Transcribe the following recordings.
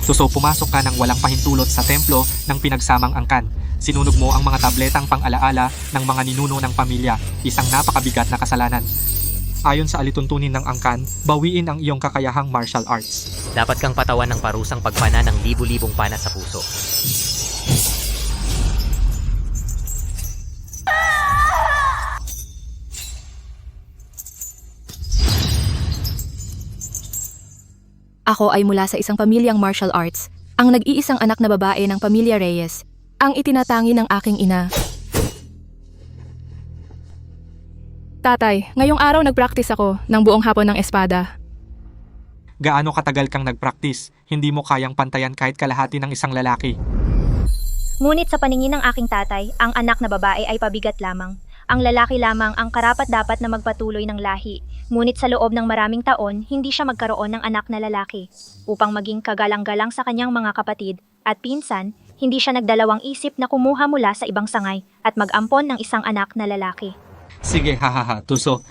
Tuso, pumasok ka ng walang pahintulot sa templo ng pinagsamang angkan. Sinunog mo ang mga tabletang pang-alaala ng mga ninuno ng pamilya, isang napakabigat na kasalanan. Ayon sa alituntunin ng angkan, bawiin ang iyong kakayahang martial arts. Dapat kang patawan ng parusang pagpana ng libu-libong pana sa puso. Ako ay mula sa isang pamilyang martial arts, ang nag-iisang anak na babae ng pamilya Reyes, ang itinatangi ng aking ina. Tatay, ngayong araw nag-practice ako ng buong hapon ng espada. Gaano katagal kang nag-practice, hindi mo kayang pantayan kahit kalahati ng isang lalaki. Ngunit sa paningin ng aking tatay, ang anak na babae ay pabigat lamang. Ang lalaki lamang ang karapat-dapat na magpatuloy ng lahi. Ngunit sa loob ng maraming taon, hindi siya magkaroon ng anak na lalaki. Upang maging kagalang-galang sa kanyang mga kapatid at pinsan, hindi siya nagdalawang isip na kumuha mula sa ibang sangay at mag-ampon ng isang anak na lalaki. Sige, hahaha, Tuso.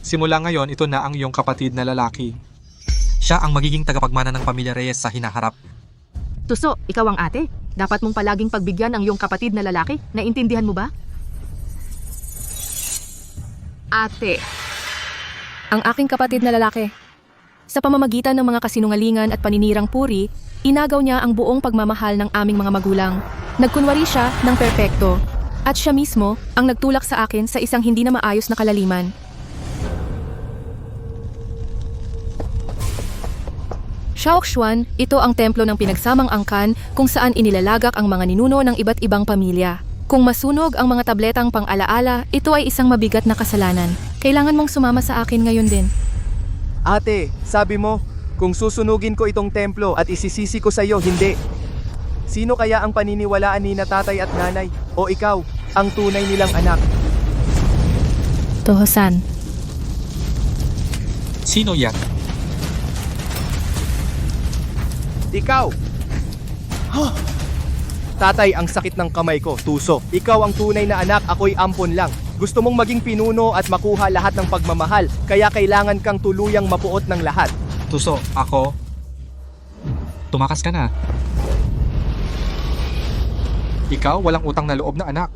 Simula ngayon, ito na ang iyong kapatid na lalaki. Siya ang magiging tagapagmana ng pamilya Reyes sa hinaharap. Tuso, ikaw ang ate. Dapat mong palaging pagbigyan ang iyong kapatid na lalaki. Naintindihan mo ba? Ate. Ang aking kapatid na lalaki. Sa pamamagitan ng mga kasinungalingan at paninirang puri, inagaw niya ang buong pagmamahal ng aming mga magulang. Nagkunwari siya ng perpekto. At siya mismo ang nagtulak sa akin sa isang hindi na maayos na kalaliman. Shaoxuan, ito ang templo ng pinagsamang angkan kung saan inilalagak ang mga ninuno ng iba't ibang pamilya. Kung masunog ang mga tabletang pang-alaala, ito ay isang mabigat na kasalanan. Kailangan mong sumama sa akin ngayon din. Ate, sabi mo, kung susunugin ko itong templo at isisisi ko sa iyo, hindi. Sino kaya ang paniniwalaan ni na tatay at nanay? O ikaw, ang tunay nilang anak? Tohosan. Sino yan? Ikaw! Tatay, ang sakit ng kamay ko, Tuso. Ikaw ang tunay na anak, ako'y ampon lang. Gusto mong maging pinuno at makuha lahat ng pagmamahal, kaya kailangan kang tuluyang mapuot ng lahat. Tuso, ako? Tumakas ka na. Ikaw, walang utang na loob na anak.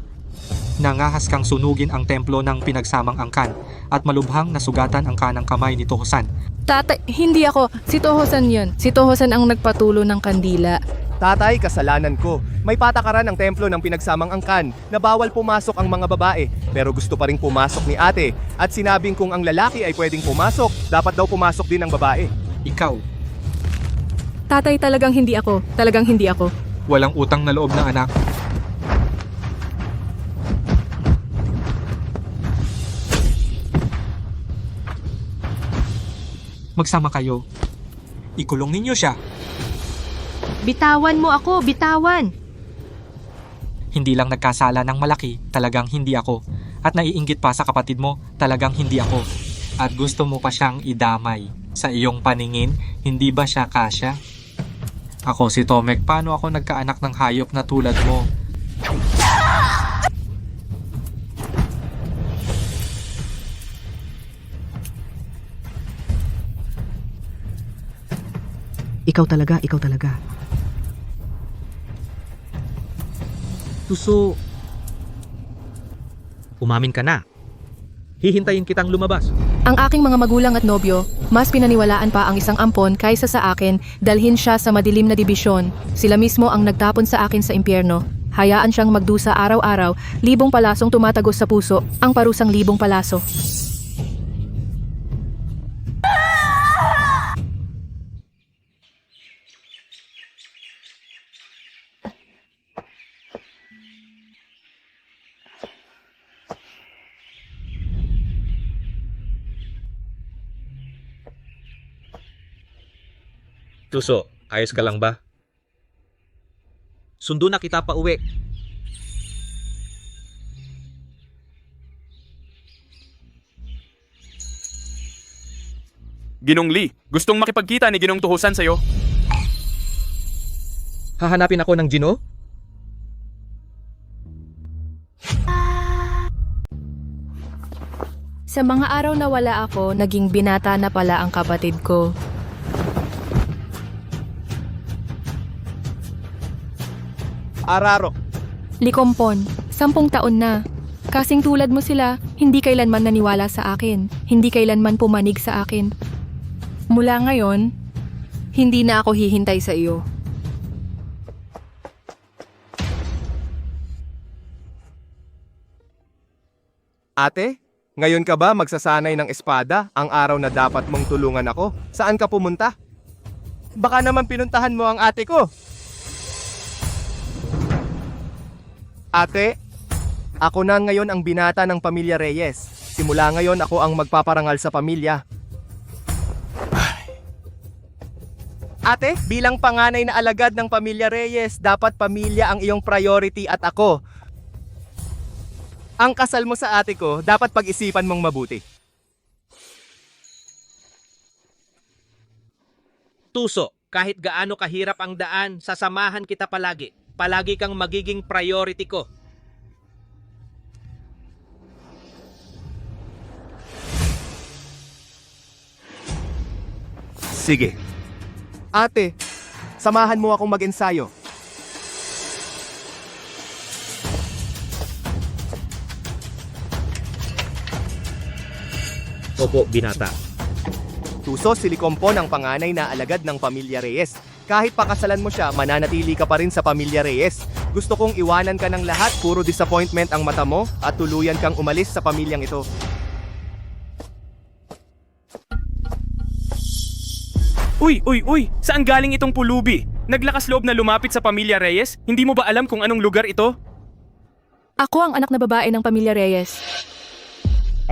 Nangahas kang sunugin ang templo ng pinagsamang angkan at malubhang nasugatan ang kanang kamay ni Tohosan. Tatay, hindi ako. Si Tohosan yun. Si Tohosan ang nagpatulo ng kandila. Tatay, kasalanan ko. May patakaran ang templo ng pinagsamang angkan na bawal pumasok ang mga babae, pero gusto pa ring pumasok ni ate. At sinabing kung ang lalaki ay pwedeng pumasok, dapat daw pumasok din ang babae. Ikaw, Tatay, talagang hindi ako. Talagang hindi ako. walang utang na loob na anak. Magsama kayo. Ikulong ninyo siya. Bitawan mo ako, bitawan! Hindi lang nagkasala ng malaki, talagang hindi ako. At naiinggit pa sa kapatid mo, talagang hindi ako. At gusto mo pa siyang idamay. Sa iyong paningin, hindi ba siya kasya? Ako si Tomek, paano ako nagkaanak ng hayop na tulad mo? Ikaw talaga, ikaw talaga. Tuso, umamin ka na. Hihintayin kitang lumabas. Ang aking mga magulang at nobyo, mas pinaniwalaan pa ang isang ampon kaysa sa akin dalhin siya sa madilim na dibisyon. Sila mismo ang nagtapon sa akin sa impyerno. Hayaan siyang magdusa araw-araw, libong palasong tumatagos sa puso, ang parusang libong palaso. Tuso, ayos ka lang ba? Sundo na kita pa uwi. Ginong Lee, gustong makipagkita ni Ginong Tuhusan sa'yo. Hahanapin ako ng Gino? Sa mga araw na wala ako, naging binata na pala ang kapatid ko. Araro. Likompon, 10 taon na. Kasing tulad mo sila, hindi kailanman naniwala sa akin. Hindi kailanman pumanig sa akin. Mula ngayon, hindi na ako hihintay sa iyo. Ate, ngayon ka ba magsasanay ng espada ang araw na dapat mong tulungan ako? Saan ka pumunta? Baka naman pinuntahan mo ang ate ko. Ate, ako na ngayon ang binata ng pamilya Reyes. Simula ngayon ako ang magpaparangal sa pamilya. Ate, bilang panganay na alagad ng pamilya Reyes, dapat pamilya ang iyong priority at ako. Ang kasal mo sa ate ko, dapat pag-isipan mong mabuti. Tuso, kahit gaano kahirap ang daan, sasamahan kita palagi. Palagi kang magiging priority ko. Sige. Ate, samahan mo akong mag-ensayo. Opo, binata. Tuso, si Licompon ang panganay na alagad ng pamilya Reyes. Kahit pakasalan mo siya, mananatili ka pa rin sa pamilya Reyes. Gusto kong iwanan ka ng lahat, puro disappointment ang mata mo, at tuluyan kang umalis sa pamilyang ito. Uy! Saan galing itong pulubi? Naglakas loob na lumapit sa pamilya Reyes? Hindi mo ba alam kung anong lugar ito? Ako ang anak na babae ng pamilya Reyes.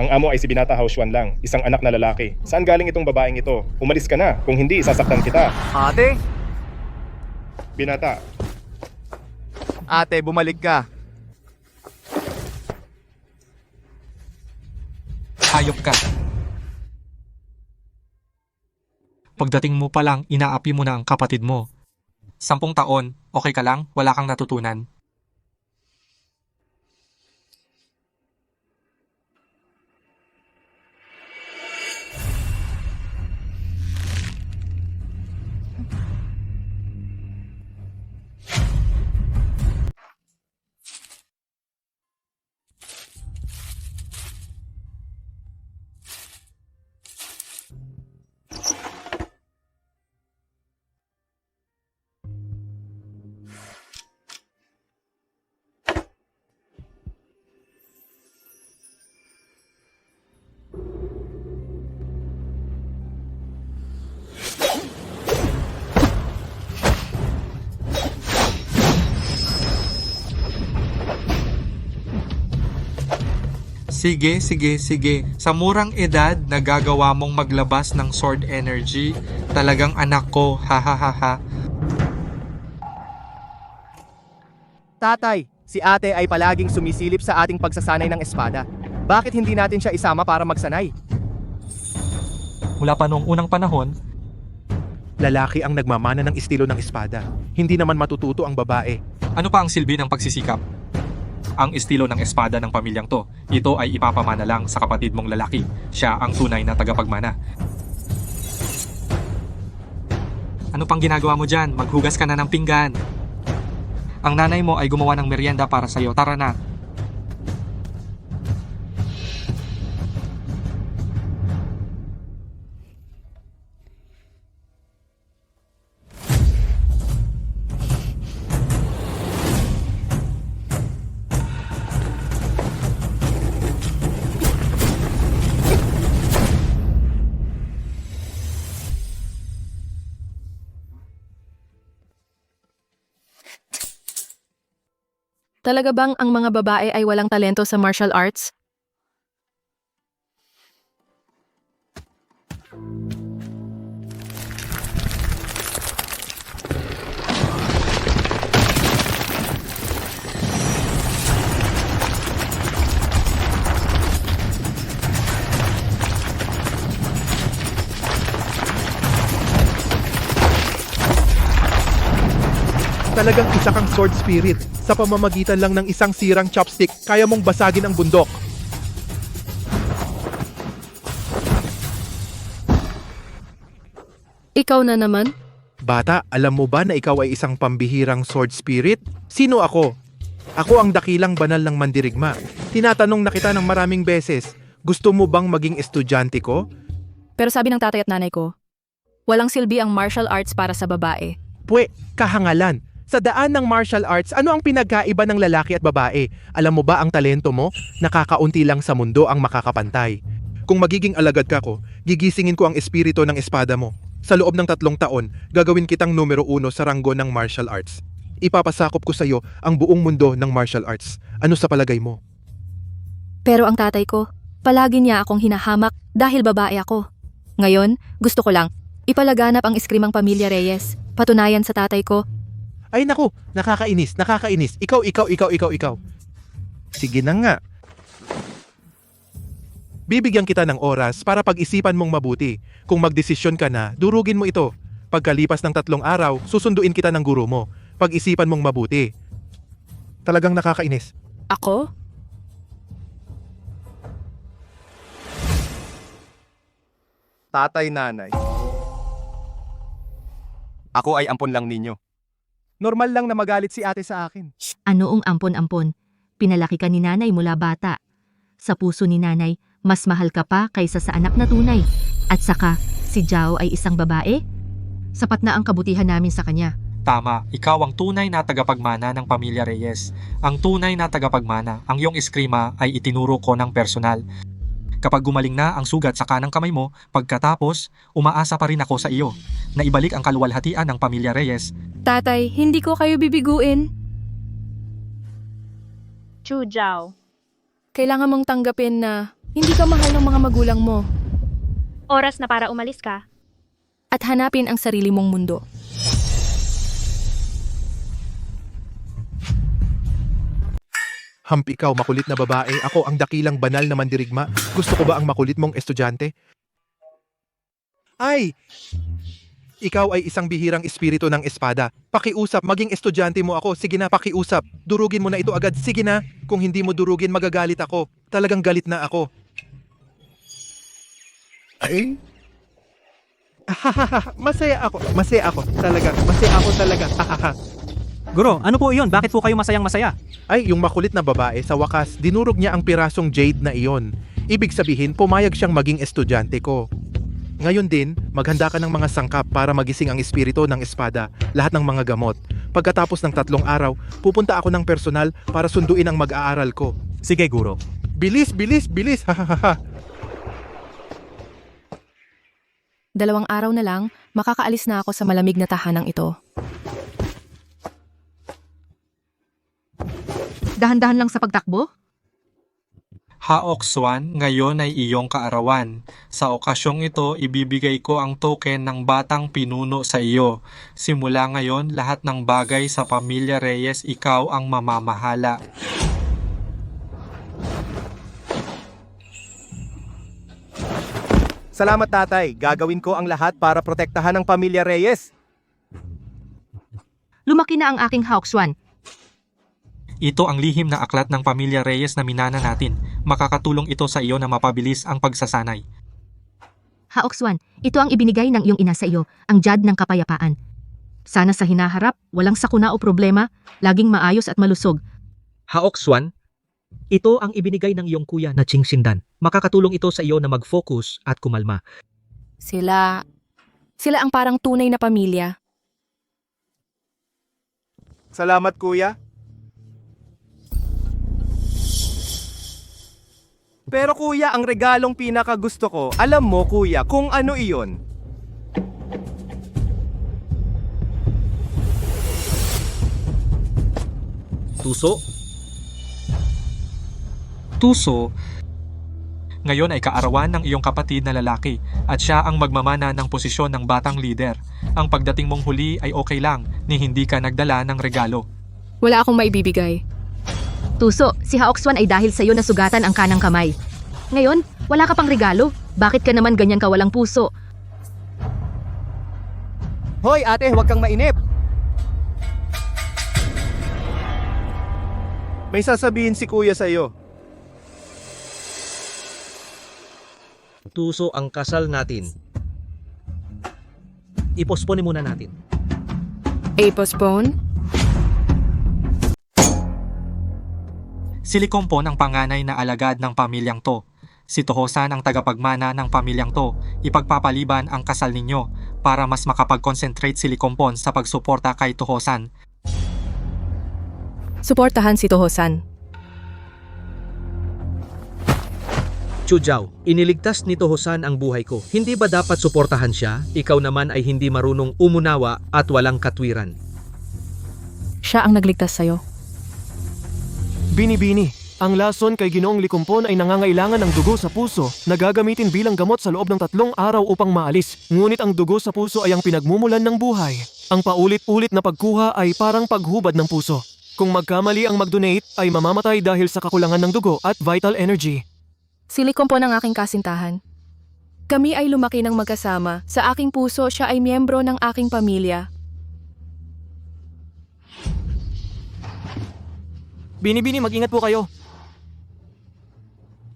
Ang amo ay si Binata Hauswan lang, isang anak na lalaki. Saan galing itong babaeng ito? Umalis ka na, kung hindi, sasaktan kita. Ate? Binata, Ate, bumalik ka. Hayop ka. Pagdating mo pa lang, inaapi mo na ang kapatid mo. 10 taon, okay ka lang? Wala kang natutunan? Sige. Sa murang edad, nagagawa mong maglabas ng sword energy. Talagang anak ko, ha. Tatay, si ate ay palaging sumisilip sa ating pagsasanay ng espada. Bakit hindi natin siya isama para magsanay? Mula pa noong unang panahon, Lalaki ang nagmamana ng estilo ng espada. Hindi naman matututo ang babae. ano pa ang silbi ng pagsisikap? Ang estilo ng espada ng pamilyang to, ito ay ipapamana lang sa kapatid mong lalaki. Siya ang tunay na tagapagmana. Ano pang ginagawa mo dyan? Maghugas ka na ng pinggan. Ang nanay mo ay gumawa ng merienda para sa'yo. Tara na. Talaga bang ang mga babae ay walang talento sa martial arts? Talagang isa kang sword spirit. Sa pamamagitan lang ng isang sirang chopstick, kaya mong basagin ang bundok. Ikaw na naman? Bata, alam mo ba na ikaw ay isang pambihirang sword spirit? Sino ako? Ako ang dakilang banal ng mandirigma. Tinatanong na kita ng maraming beses, gusto mo bang maging estudyante ko? Pero sabi ng tatay at nanay ko, walang silbi ang martial arts para sa babae. Kahangalan. Sa daan ng martial arts, ano ang pinagkaiba ng lalaki at babae? Alam mo ba ang talento mo? Nakakaunti lang sa mundo ang makakapantay. Kung magiging alagad ka ko, gigisingin ko ang espiritu ng espada mo. Sa loob ng 3 taon, gagawin kitang numero 1 sa ranggo ng martial arts. Ipapasakop ko sa iyo ang buong mundo ng martial arts. Ano sa palagay mo? Pero ang tatay ko, palagi niya akong hinahamak dahil babae ako. Ngayon, gusto ko lang, ipalaganap ang iskrimang pamilya Reyes. Patunayan sa tatay ko, Ay naku, nakakainis. Ikaw. Sige na nga. Bibigyan kita ng oras para pag-isipan mong mabuti. Kung magdesisyon ka na, durugin mo ito. Pagkalipas ng 3 araw, susunduin kita ng guro mo. Pag-isipan mong mabuti. Talagang nakakainis. ako? Tatay, nanay. Ako ay ampon lang ninyo. Normal lang na magalit si ate sa akin. Anoong ampon-ampon? Pinalaki ka ni nanay mula bata. Sa puso ni nanay, mas mahal ka pa kaysa sa anak na tunay. At saka, si Jao ay isang babae? Sapat na ang kabutihan namin sa kanya. Tama, ikaw ang tunay na tagapagmana ng pamilya Reyes. Ang tunay na tagapagmana, ang iyong eskrima ay itinuro ko ng personal. Kapag gumaling na ang sugat sa kanang kamay mo, pagkatapos, umaasa pa rin ako sa iyo na ibalik ang kaluwalhatian ng pamilya Reyes. Tatay, hindi ko kayo bibiguin. Chu Zhao. Kailangan mong tanggapin na hindi ka mahal ng mga magulang mo Oras na para umalis ka. at hanapin ang sarili mong mundo. Ikaw, makulit na babae. Ako ang dakilang banal na mandirigma. Gusto ko ba ang makulit mong estudyante? Ay! Ikaw ay isang bihirang espiritu ng espada. Pakiusap, maging estudyante mo ako. Sige na, pakiusap. Durugin mo na ito agad. Sige na. Kung hindi mo durugin, magagalit ako. Talagang galit na ako. Ay? Masaya ako. Masaya ako. Masaya ako talaga. Guro, ano po iyon? Bakit po kayo masayang-masaya? Ay, yung makulit na babae, sa wakas, dinurog niya ang pirasong jade na iyon. Ibig sabihin, pumayag siyang maging estudyante ko. Ngayon din, maghanda ka ng mga sangkap para magising ang espiritu ng espada, lahat ng mga gamot. Pagkatapos ng 3 araw, pupunta ako ng personal para sunduin ang mag-aaral ko. Sige, Guro. Bilis! Hahaha. 2 araw na lang, makakaalis na ako sa malamig na tahanang ito. Dahan-dahan lang sa pagtakbo? Haok Swan, ngayon ay iyong kaarawan. Sa okasyong ito, ibibigay ko ang token ng batang pinuno sa iyo. Simula ngayon, lahat ng bagay sa pamilya Reyes, ikaw ang mamamahala. Salamat, tatay. Gagawin ko ang lahat para protektahan ang pamilya Reyes. Lumaki na ang aking Hawkswan. Ito ang lihim na aklat ng pamilya Reyes na minana natin. Makakatulong ito sa iyo na mapabilis ang pagsasanay. Hawkswan, ito ang ibinigay ng iyong ina sa iyo, ang jad ng kapayapaan. Sana sa hinaharap, walang sakuna o problema, laging maayos at malusog. Haok Swan, ito ang ibinigay ng iyong kuya na Ching Sindan. Makakatulong ito sa iyo na mag-focus at kumalma. Sila ang parang tunay na pamilya. Salamat, kuya. Pero kuya, ang regalong pinakagusto ko, alam mo kuya, kung ano iyon. Tuso, Tuso, ngayon ay kaarawan ng iyong kapatid na lalaki at siya ang magmamana ng posisyon ng batang leader. Ang pagdating mong huli ay okay lang ni hindi ka nagdala ng regalo. Wala akong maibibigay. Tuso, si Hawkswan ay dahil sa iyo nasugatan ang kanang kamay. Ngayon, wala ka pang regalo. Bakit ka naman ganyan ka walang puso? Hoy ate, huwag kang mainip. May sasabihin si kuya sa iyo. tuso ang kasal natin. ipospone muna natin. postpone? Si Licompon ang panganay na alagad ng pamilyang to. Si Tohosan ang tagapagmana ng pamilyang to. Ipagpapaliban ang kasal ninyo para mas makapag-concentrate si Licompon sa pagsuporta kay Tohosan. Suportahan si Tohosan. Chujao, iniligtas ni Tohosan ang buhay ko. Hindi ba dapat suportahan siya? Ikaw naman ay hindi marunong umunawa at walang katwiran. Siya ang nagligtas sa'yo. Bini-bini, ang lason kay Ginoong Licompon ay nangangailangan ng dugo sa puso na gagamitin bilang gamot sa loob ng 3 araw upang maalis. Ngunit ang dugo sa puso ay ang pinagmumulan ng buhay. Ang paulit-ulit na pagkuha ay parang paghubad ng puso. Kung magkamali ang mag-donate ay mamamatay dahil sa kakulangan ng dugo at vital energy. Si Licompon ang aking kasintahan. Kami ay lumaki ng magkasama. Sa aking puso, siya ay miyembro ng aking pamilya. Bini-bini, mag-ingat po kayo.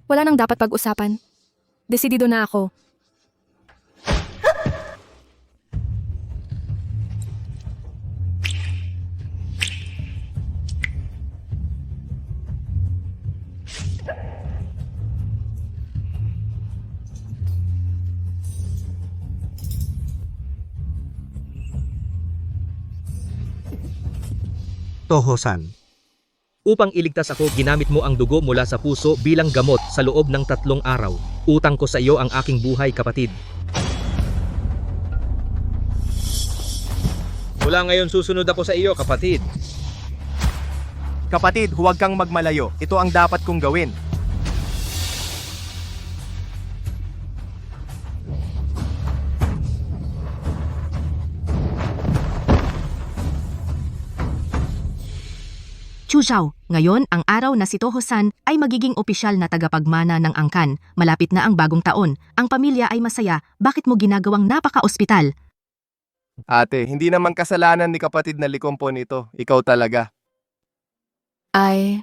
Wala nang dapat pag-usapan. Desidido na ako. Tohosan. Upang iligtas ako, ginamit mo ang dugo mula sa puso bilang gamot sa loob ng 3 araw. Utang ko sa iyo ang aking buhay, kapatid. Mula ngayon susunod ako sa iyo, kapatid. Kapatid, huwag kang magmalayo. Ito ang dapat kong gawin. Chuzhao, ngayon ang araw na si Tohosan ay magiging opisyal na tagapagmana ng angkan. Malapit na ang bagong taon. Ang pamilya ay masaya. Bakit mo ginagawang napaka-ospital? Ate, hindi naman kasalanan ni kapatid na Licompon ito. Ikaw talaga. Ay...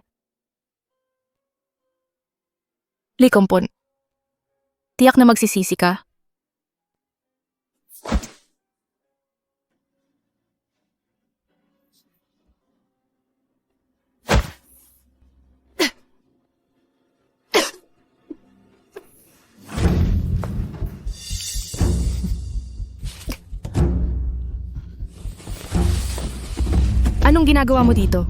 Licompon. Tiyak na magsisisi ka. Anong ginagawa mo dito?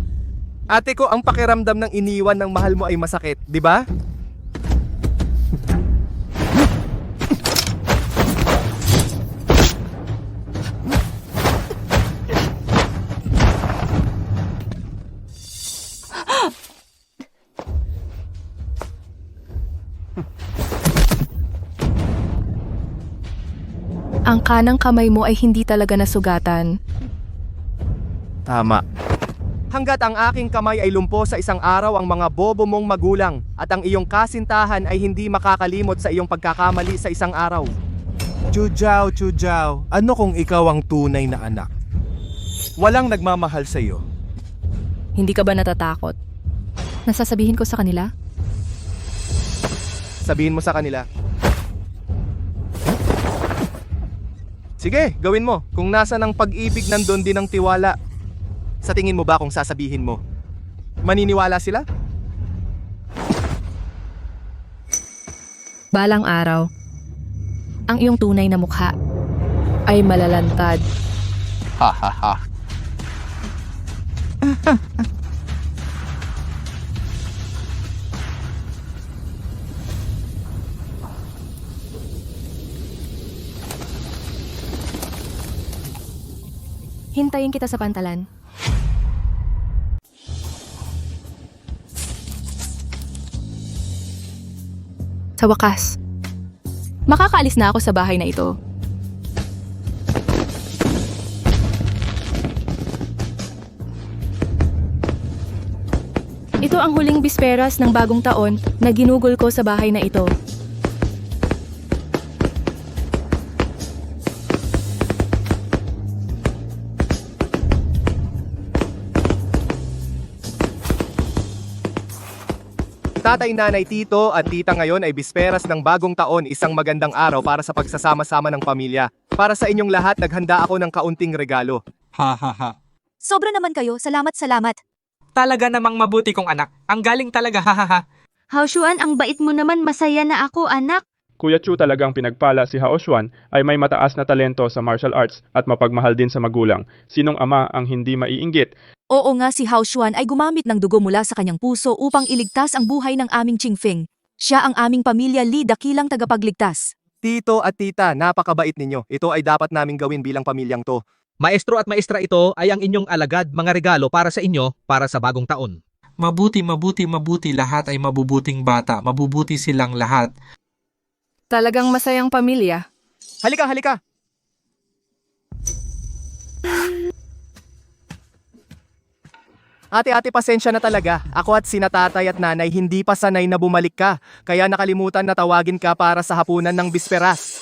Ate ko, ang pakiramdam ng iniwan ng mahal mo ay masakit, di ba? Ang kanang kamay mo ay hindi talaga nasugatan. Tama. Hanggat ang aking kamay ay lumpo sa isang araw ang mga bobo mong magulang at ang iyong kasintahan ay hindi makakalimot sa iyong pagkakamali sa isang araw. Chujao, Chujao, ano kung ikaw ang tunay na anak? Walang nagmamahal sa iyo. Hindi ka ba natatakot? Nasasabihin ko sa kanila? Sabihin mo sa kanila. Sige, gawin mo. Kung nasa ng pag-ibig, nandun din ang tiwala. Sa tingin mo ba kung sasabihin mo, maniniwala sila? Balang araw, ang iyong tunay na mukha ay malalantad. Ha ha ha. Hintayin kita sa pantalan. Sa wakas, makakaalis na ako sa bahay na ito. Ito ang huling bisperas ng bagong taon na ginugol ko sa bahay na ito. tatay, nanay, tito at tita, ngayon ay bisperas ng bagong taon, isang magandang araw para sa pagsasama-sama ng pamilya. Para sa inyong lahat, naghanda ako ng kaunting regalo. Ha ha ha. Sobra naman kayo, salamat. Talaga namang mabuti kong anak. Ang galing talaga, ha ha ha. Haoshuan, ang bait mo naman, masaya na ako anak. Kuya Chu, talagang pinagpala si Hao Xuan ay may mataas na talento sa martial arts at mapagmahal din sa magulang. Sinong ama ang hindi maiinggit? Oo nga, si Haoshuan ay gumamit ng dugo mula sa kanyang puso upang iligtas ang buhay ng aming Qingfeng. Siya ang aming pamilya Li, dakilang tagapagligtas. Tito at tita, napakabait ninyo. Ito ay dapat naming gawin bilang pamilyang to. Maestro at maestra, ito ay ang inyong alagad, mga regalo para sa inyo para sa bagong taon. Mabuti. Lahat ay mabubuting bata. Mabubuti silang lahat. Talagang masayang pamilya. Halika! Ate, pasensya na talaga. Ako at sina tatay at nanay hindi pa sanay na bumalik ka. Kaya nakalimutan na tawagin ka para sa hapunan ng bisperas.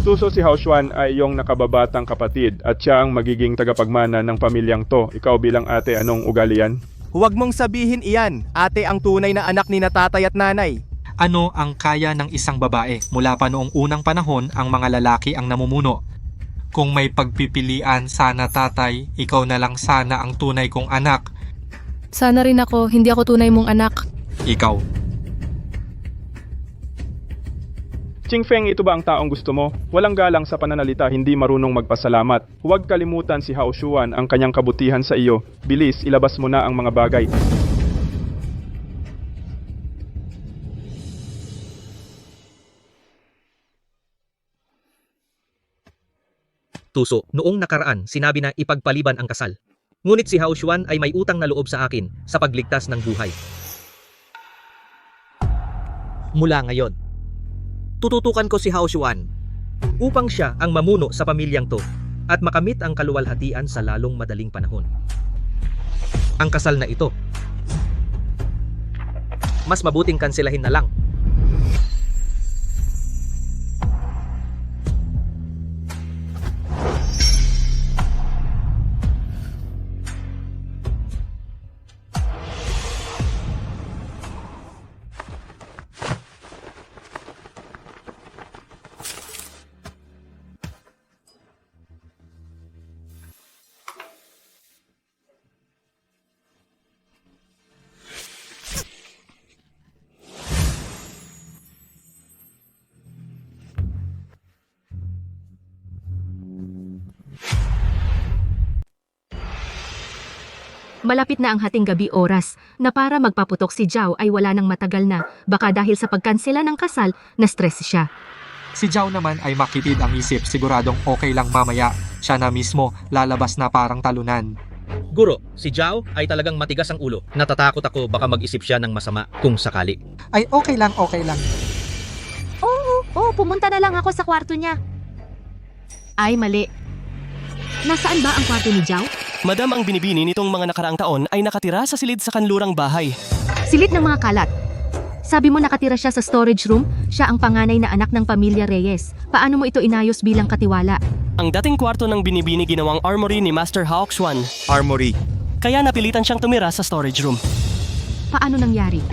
Tuso, si Hao Xuan ay iyong nakababatang kapatid at siya ang magiging tagapagmana ng pamilyang to. Ikaw bilang ate, anong ugali yan? Huwag mong sabihin iyan. Ate ang tunay na anak ni na tatay at nanay. Ano ang kaya ng isang babae? Mula pa noong unang panahon, ang mga lalaki ang namumuno. Kung may pagpipilian, sana tatay, ikaw na lang sana ang tunay kong anak. Sana rin ako, hindi ako tunay mong anak. Ikaw. Qingfeng, ito ba ang taong gusto mo? Walang galang sa pananalita, hindi marunong magpasalamat. Huwag kalimutan si Hao Xuan ang kanyang kabutihan sa iyo. Bilis, ilabas mo na ang mga bagay. Tuso, noong nakaraan, sinabi na ipagpaliban ang kasal. Ngunit si Hao Xuan ay may utang na loob sa akin sa pagligtas ng buhay. Mula ngayon, tututukan ko si Hao Xuan upang siya ang mamuno sa pamilyang to at makamit ang kaluwalhatian sa lalong madaling panahon. Ang kasal na ito, mas mabuting kanselahin na lang. Malapit na ang hating gabi oras na para magpaputok si Zhao ay wala nang matagal na, baka dahil sa pagkansela ng kasal, na-stress siya. Si Zhao naman ay makitid ang isip, siguradong okay lang mamaya. Siya na mismo lalabas na parang talunan. Guro, si Zhao ay talagang matigas ang ulo. Natatakot ako baka mag-isip siya ng masama kung sakali. Ay okay lang. Oo, pumunta na lang ako sa kwarto niya. Ay, mali. Nasaan ba ang kwarto ni Zhao? Madam, ang binibini nitong mga nakaraang taon ay nakatira sa silid sa kanlurang bahay. Silid ng mga kalat. Sabi mo nakatira siya sa storage room? Siya ang panganay na anak ng pamilya Reyes. Paano mo ito inayos bilang katiwala? Ang dating kwarto ng binibini ginawang armory ni Master Hao Xuan. Armory. Kaya napilitan siyang tumira sa storage room. Paano nangyari?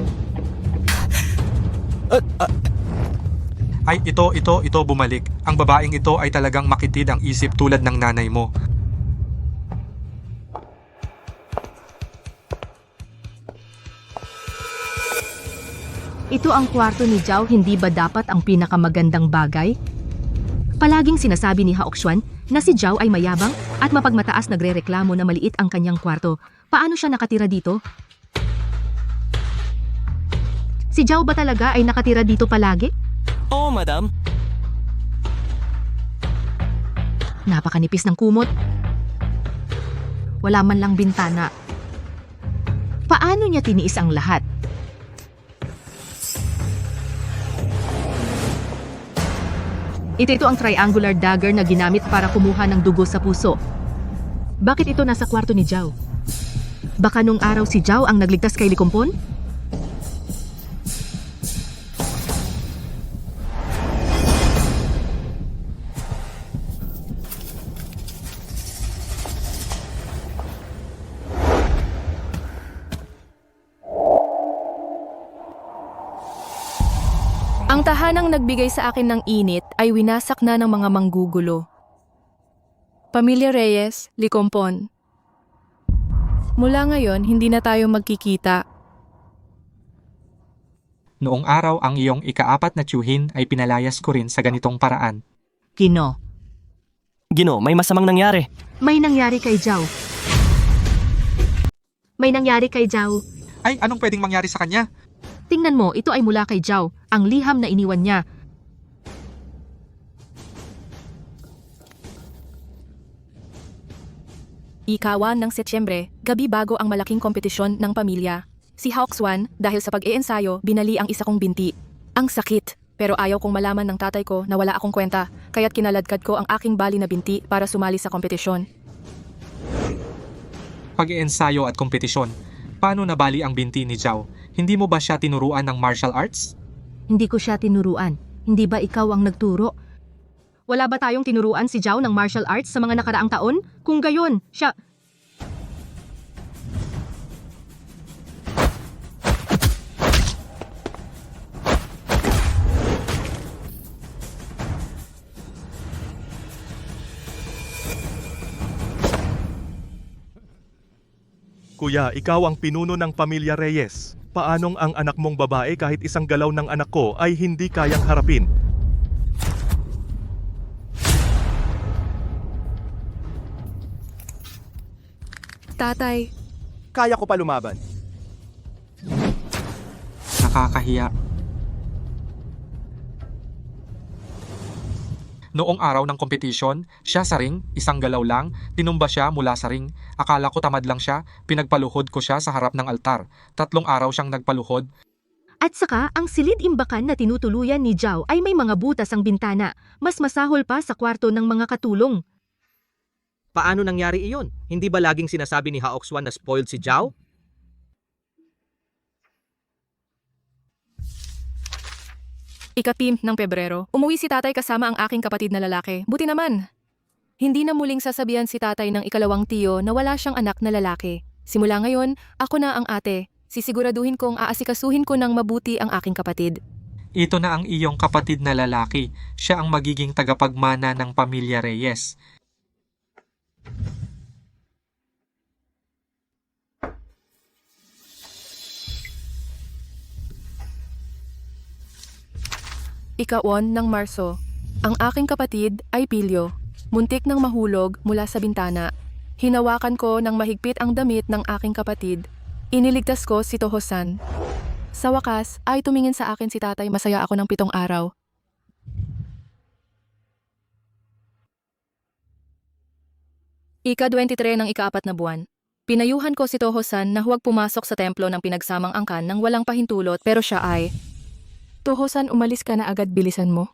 Ay ito bumalik. Ang babaeng ito ay talagang makitid ang isip tulad ng nanay mo. Ito ang kwarto ni Zhao, hindi ba dapat ang pinakamagandang bagay? Palaging sinasabi ni Hao Xuan na si Zhao ay mayabang at mapagmataas, nagrereklamo na maliit ang kanyang kwarto. Paano siya nakatira dito? Si Zhao ba talaga ay nakatira dito palagi? Oo, madam. Napakanipis ng kumot. Wala man lang bintana. Paano niya tiniis ang lahat? Ito ang triangular dagger na ginamit para kumuha ng dugo sa puso. Bakit ito nasa kwarto ni Zhao? Baka nung araw si Zhao ang nagligtas kay Likumpon? Ang tahanang nagbigay sa akin ng init ay winasak na ng mga manggugulo. Pamilya Reyes, Likompon. Mula ngayon, hindi na tayo magkikita. Noong araw ang iyong ika-4 na tiyuhin ay pinalayas ko rin sa ganitong paraan. Gino, Gino, may masamang nangyari. may nangyari kay Zhao. May nangyari kay Zhao. Ay, anong pwedeng mangyari sa kanya? Tingnan mo, ito ay mula kay Zhao, ang liham na iniwan niya. Ika-1 ng Setyembre, gabi bago ang malaking kompetisyon ng pamilya. Si Hawkswan, dahil sa pag-iensayo, binali ang isa kong binti. Ang sakit, pero ayaw kong malaman ng tatay ko na wala akong kwenta, kaya't kinaladkad ko ang aking bali na binti para sumali sa kompetisyon. Pag-iensayo at kompetisyon. Paano nabali ang binti ni Zhao? Hindi mo ba siya tinuruan ng martial arts? Hindi ko siya tinuruan. Hindi ba ikaw ang nagturo? Wala ba tayong tinuruan si Zhao ng martial arts sa mga nakaraang taon? Kung gayon, siya... Kuya, ikaw ang pinuno ng pamilya Reyes. Paanong ang anak mong babae kahit isang galaw ng anak ko ay hindi kayang harapin? Tatay, Kaya ko pa lumaban. Nakakahiya. Noong araw ng kompetisyon, siya sa ring, isang galaw lang, tinumba siya mula sa ring. Akala ko tamad lang siya, pinagpaluhod ko siya sa harap ng altar. 3 araw siyang nagpaluhod. At saka, ang silid-imbakan na tinutuluyan ni Zhao ay may mga butas ang bintana. Mas masahol pa sa kwarto ng mga katulong. Paano nangyari iyon? Hindi ba laging sinasabi ni Hawkswan na spoiled si Zhao? Ika-5 ng Pebrero, umuwi si tatay kasama ang aking kapatid na lalaki. Buti naman. Hindi na muling sasabihan si tatay ng ikalawang tiyo na wala siyang anak na lalaki. Simula ngayon, ako na ang ate. Sisiguraduhin kong aasikasuhin ko ng mabuti ang aking kapatid. Ito na ang iyong kapatid na lalaki. Siya ang magiging tagapagmana ng pamilya Reyes. Ika-1 ng Marso, ang aking kapatid ay Pilyo. Muntik nang mahulog mula sa bintana. Hinawakan ko ng mahigpit ang damit ng aking kapatid. Iniligtas ko si Toho-san. Sa wakas ay tumingin sa akin si tatay, masaya ako ng 7 araw. Ika-23 ng ika-4 na buwan. Pinayuhan ko si Toho-san na huwag pumasok sa templo ng pinagsamang angkan nang walang pahintulot, pero siya ay... Toho-san, umalis ka na agad, bilisan mo.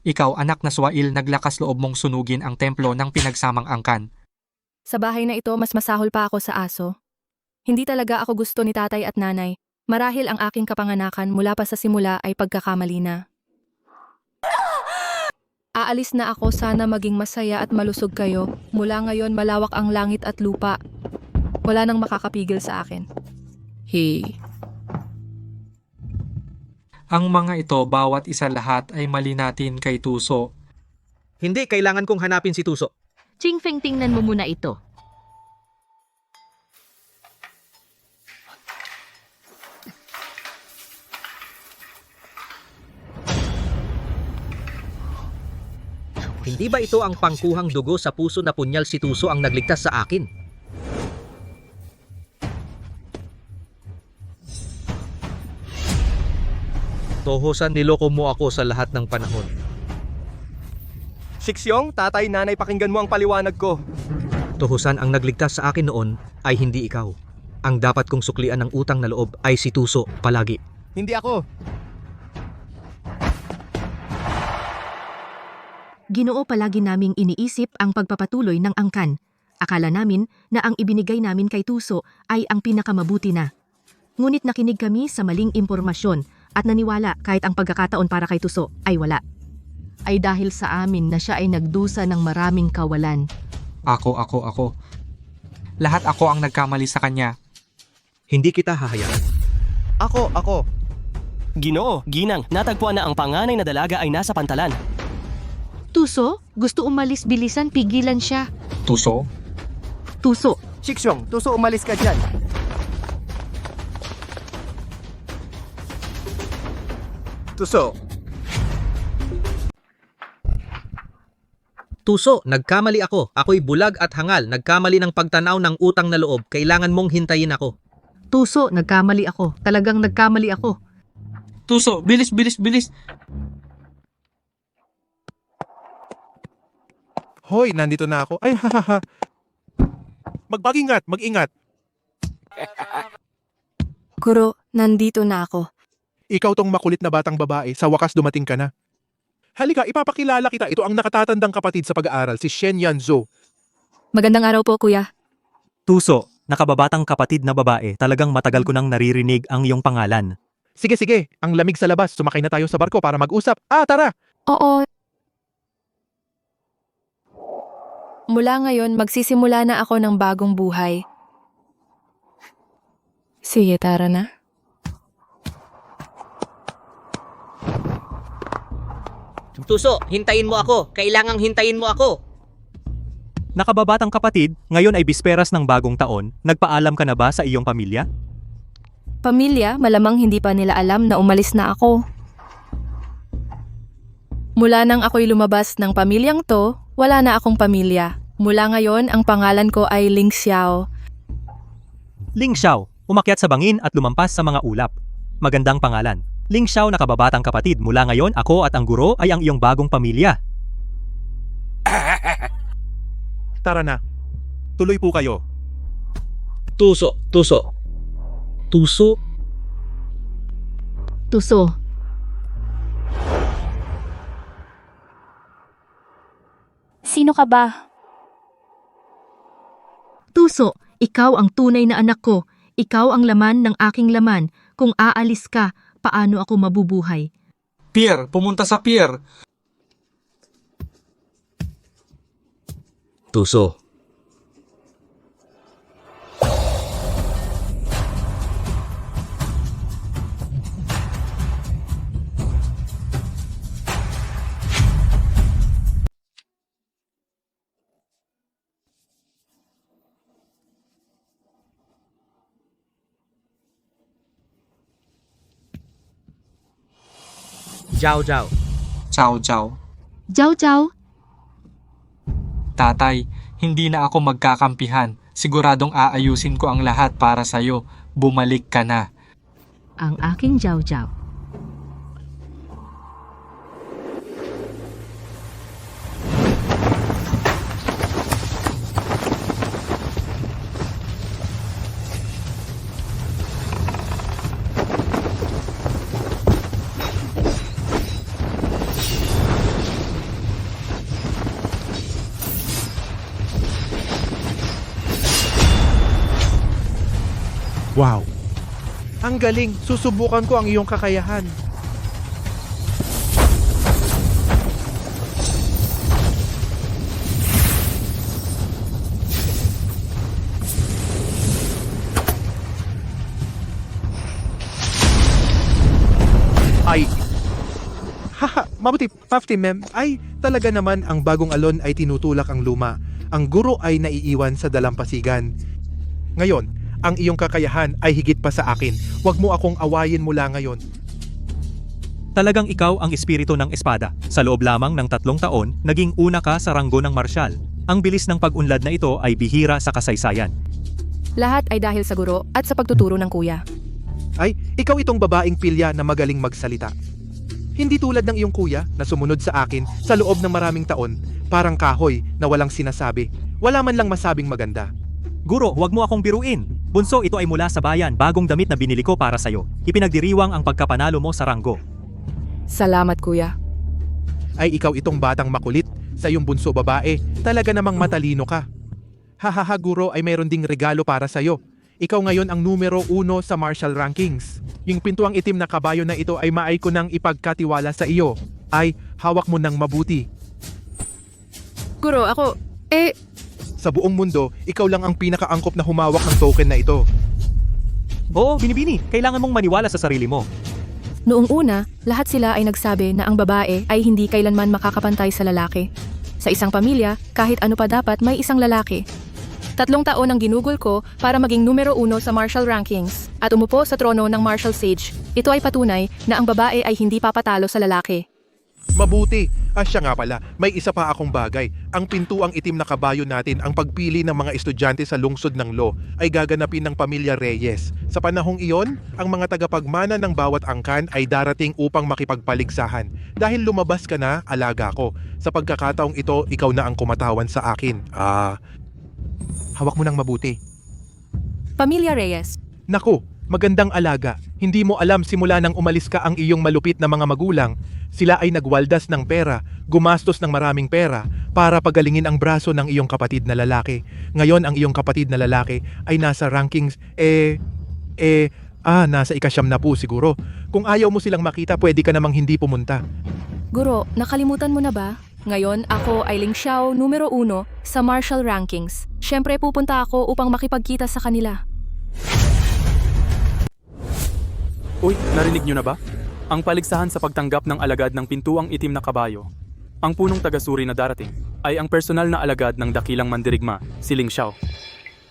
Ikaw, anak na Swail, naglakas loob mong sunugin ang templo ng pinagsamang angkan. Sa bahay na ito, mas masahol pa ako sa aso. Hindi talaga ako gusto ni tatay at nanay. Marahil ang aking kapanganakan mula pa sa simula ay pagkakamali na. Aalis na ako, sana maging masaya at malusog kayo. Mula ngayon, malawak ang langit at lupa. Wala nang makakapigil sa akin. Hey. Ang mga ito, bawat isa lahat ay mali natin kay Tuso. Hindi, kailangan kong hanapin si Tuso. Chingfeng, tingnan mo muna ito. Hindi ba ito ang pangkuhang dugo sa puso na punyal si Tuso ang nagligtas sa akin? Toho-san, niloko mo ako sa lahat ng panahon. Shiksyong, tatay, nanay, pakinggan mo ang paliwanag ko. Toho-san, ang nagligtas sa akin noon ay hindi ikaw. Ang dapat kong suklian ng utang na loob ay si Tuso palagi. Hindi ako. Ginoo, palagi naming iniisip ang pagpapatuloy ng angkan. Akala namin na ang ibinigay namin kay Tuso ay ang pinakamabuti na. Ngunit nakinig kami sa maling impormasyon at naniwala kahit ang pagkakataon para kay Tuso ay wala. Ay dahil sa amin na siya ay nagdusa ng maraming kawalan. Ako. Lahat ako ang nagkamali sa kanya. Hindi kita hahayaan. Ako. Ginoo, ginang, natagpuan na ang panganay na dalaga ay nasa pantalan. Tuso, gusto umalis bilisan, pigilan siya. Tuso? Tuso, Shiksyong, Tuso, umalis ka dyan. Tuso, Tuso, nagkamali ako. Ako'y bulag at hangal. Nagkamali ng pagtanaw ng utang na loob. Kailangan mong hintayin ako. Tuso, nagkamali ako. Talagang nagkamali ako. Tuso, bilis, bilis, bilis. Hoy, nandito na ako. Ay, hahaha. Mag-ingat, mag-ingat. Guro, nandito na ako. Ikaw tong makulit na batang babae, sa wakas dumating ka na. Halika, ipapakilala kita. Ito ang nakatatandang kapatid sa pag-aaral, si Shen Yanzhou. Magandang araw po, kuya. Tuso, nakababatang kapatid na babae, talagang matagal ko nang naririnig ang iyong pangalan. Sige, sige. Ang lamig sa labas. Sumakay na tayo sa barko para mag-usap. Tara! Oo. Mula ngayon, magsisimula na ako ng bagong buhay. Sige, tara na. Tuso, hintayin mo ako. Kailangang hintayin mo ako. Nakababatang kapatid, ngayon ay bisperas ng bagong taon, nagpaalam ka na ba sa iyong pamilya? Pamilya, malamang hindi pa nila alam na umalis na ako. Mula nang ako'y lumabas ng pamilyang to, wala na akong pamilya. Mula ngayon, ang pangalan ko ay Ling Xiao. Ling Xiao, umakyat sa bangin at lumampas sa mga ulap. Magandang pangalan. Ling Xiao, nakababatang kapatid, mula ngayon ako at ang guro ay ang iyong bagong pamilya. Tara na. Tuloy po kayo. Tuso, Tuso. Tuso. Tuso. Sino ka ba? Tuso, ikaw ang tunay na anak ko. Ikaw ang laman ng aking laman. Kung aalis ka, paano ako mabubuhay? Pier, pumunta sa pier. Tuso. Jiao Jiao. Ciao, ciao. Jiao Jiao, Tatay, hindi na ako magkakampihan. Siguradong aayusin ko ang lahat para sa'yo. Bumalik ka na. ang aking Jiao Jiao. Wow. Ang galing. Susubukan ko ang iyong kakayahan. Ay. Haha, mabuti, Pafti ma'am. Ay, talaga naman ang bagong alon ay tinutulak ang luma. Ang guro ay naiiwan sa dalampasigan. Ngayon, ang iyong kakayahan ay higit pa sa akin. Huwag mo akong awayin mula ngayon. Talagang ikaw ang espiritu ng espada. Sa loob lamang ng 3 taon, naging una ka sa ranggo ng marsyal. Ang bilis ng pag-unlad na ito ay bihira sa kasaysayan. Lahat ay dahil sa guro at sa pagtuturo ng kuya. Ay, ikaw itong babaeng pilya na magaling magsalita. Hindi tulad ng iyong kuya na sumunod sa akin sa loob ng maraming taon, parang kahoy na walang sinasabi. Wala man lang masabing maganda. Guro, huwag mo akong biruin. Bunso, ito ay mula sa bayan, bagong damit na binili ko para sa'yo. Ipinagdiriwang ang pagkapanalo mo sa ranggo. Salamat, kuya. Ay, ikaw itong batang makulit sa iyong bunso babae. Talaga namang matalino ka. Hahaha, guro, ay mayroon ding regalo para sa'yo. Ikaw ngayon ang numero 1 sa Marshall Rankings. Yung pintuang itim na kabayo na ito ay maay ko nang ipagkatiwala sa iyo. Ay, hawak mo nang mabuti. Guro, ako, Sa buong mundo, ikaw lang ang pinakaangkop na humawak ng token na ito. Oo, Binibini, kailangan mong maniwala sa sarili mo. Noong una, lahat sila ay nagsabi na ang babae ay hindi kailanman makakapantay sa lalaki. Sa isang pamilya, kahit ano pa dapat may isang lalaki. 3 taon ang ginugol ko para maging numero 1 sa Marshall Rankings at umupo sa trono ng Marshall Sage. Ito ay patunay na ang babae ay hindi papatalo sa lalaki. Mabuti. Siya nga pala, may isa pa akong bagay. Ang pintuang itim na kabayo natin, ang pagpili ng mga estudyante sa lungsod ng law ay gaganapin ng pamilya Reyes. Sa panahong iyon, ang mga tagapagmana ng bawat angkan ay darating upang makipagpaligsahan. Dahil lumabas ka na, alaga ko. Sa pagkakataong ito, ikaw na ang kumatawan sa akin. Hawak mo nang mabuti. Pamilya Reyes. Naku, magandang alaga. Hindi mo alam simula nang umalis ka ang iyong malupit na mga magulang. Sila ay nagwaldas ng pera, gumastos ng maraming pera para pagalingin ang braso ng iyong kapatid na lalaki. Ngayon ang iyong kapatid na lalaki ay nasa rankings, nasa ika-9 na po siguro. Kung ayaw mo silang makita, pwede ka namang hindi pumunta. Guro, nakalimutan mo na ba? Ngayon, ako ay Ling Xiao, numero 1 sa Marshall Rankings. Siyempre pupunta ako upang makipagkita sa kanila. Uy, narinig nyo na ba? Ang paligsahan sa pagtanggap ng alagad ng pintuang itim na kabayo. Ang punong tagasuri na darating ay ang personal na alagad ng dakilang mandirigma, si Ling Xiao.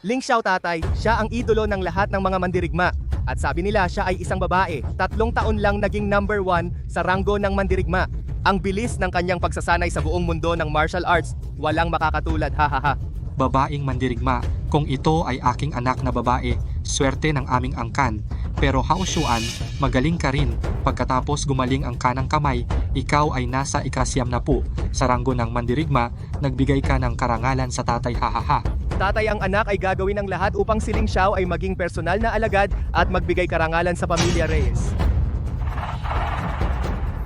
Ling Xiao tatay, siya ang idolo ng lahat ng mga mandirigma. At sabi nila siya ay isang babae, 3 taon lang naging number 1 sa ranggo ng mandirigma. Ang bilis ng kanyang pagsasanay sa buong mundo ng martial arts, walang makakatulad, hahaha. Babaeng mandirigma, kung ito ay aking anak na babae, swerte ng aming angkan. Pero Hao Xuan, magaling ka rin. Pagkatapos gumaling ang kanang kamay, ikaw ay nasa ika-9 na po. Sa ranggo ng mandirigma, nagbigay ka ng karangalan sa tatay, hahaha. Tatay, ang anak ay gagawin ng lahat upang si Ling Xiao ay maging personal na alagad at magbigay karangalan sa pamilya Reyes.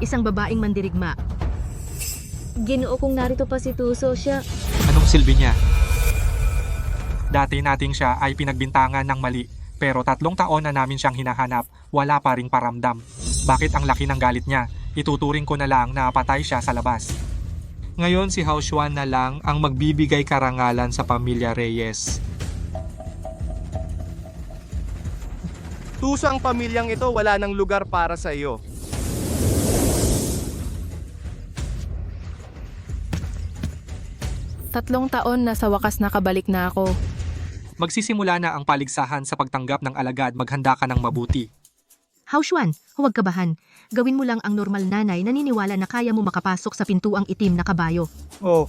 Isang babaeng mandirigma. Ginoo, kung narito pa si Tuso, siya... Anong silbi niya? Dati nating siya ay pinagbintangan ng mali. Pero 3 taon na namin siyang hinahanap, wala pa ring paramdam. Bakit ang laki ng galit niya? Ituturing ko na lang na patay siya sa labas. Ngayon si Hao Xuan na lang ang magbibigay karangalan sa pamilya Reyes. Tuso, ang pamilyang ito wala ng lugar para sa iyo. Tatlong taon na sa wakas nakabalik na ako. Magsisimula na ang paligsahan sa pagtanggap ng alagad, maghanda ka ng mabuti. Hao Xuan, huwag kabahan. Gawin mo lang ang normal nanay, naniniwala na kaya mo makapasok sa pintuang itim na kabayo. Oh.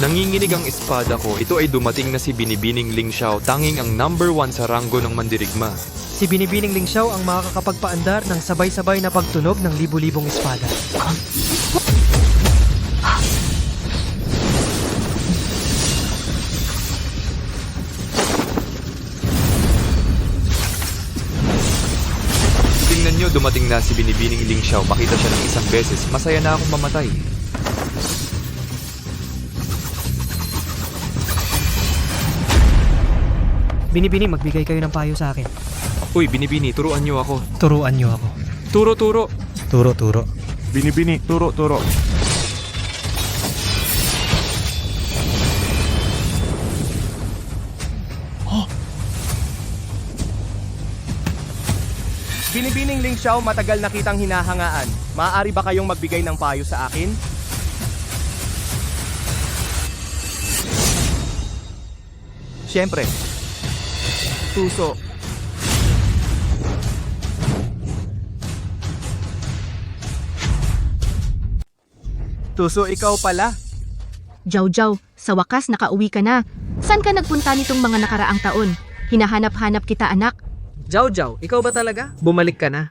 Nanginginig ang espada ko. Ito ay dumating na si Binibining Ling Xiao, tanging ang number 1 sa ranggo ng mandirigma. Si Binibining Ling Xiao ang makakapagpaandar ng sabay-sabay na pagtunog ng libu-libong espada. Tingnan nyo, dumating na si Binibining Ling Xiao. Makita siya ng isang beses, masaya na akong mamatay. Binibini, magbigay kayo ng payo sa akin. Uy, Binibini, turuan nyo ako. Turuan nyo ako. Turo. Turo. Binibini, turo. Binibining Ling Xiao, matagal na kitang hinahangaan. Maaari ba kayong magbigay ng payo sa akin? Siyempre. Tuso. Tuso, ikaw pala. Jiao, sa wakas nakauwi ka na. Saan ka nagpunta nitong mga nakaraang taon? Hinahanap-hanap kita, anak. Jiao, ikaw ba talaga? Bumalik ka na.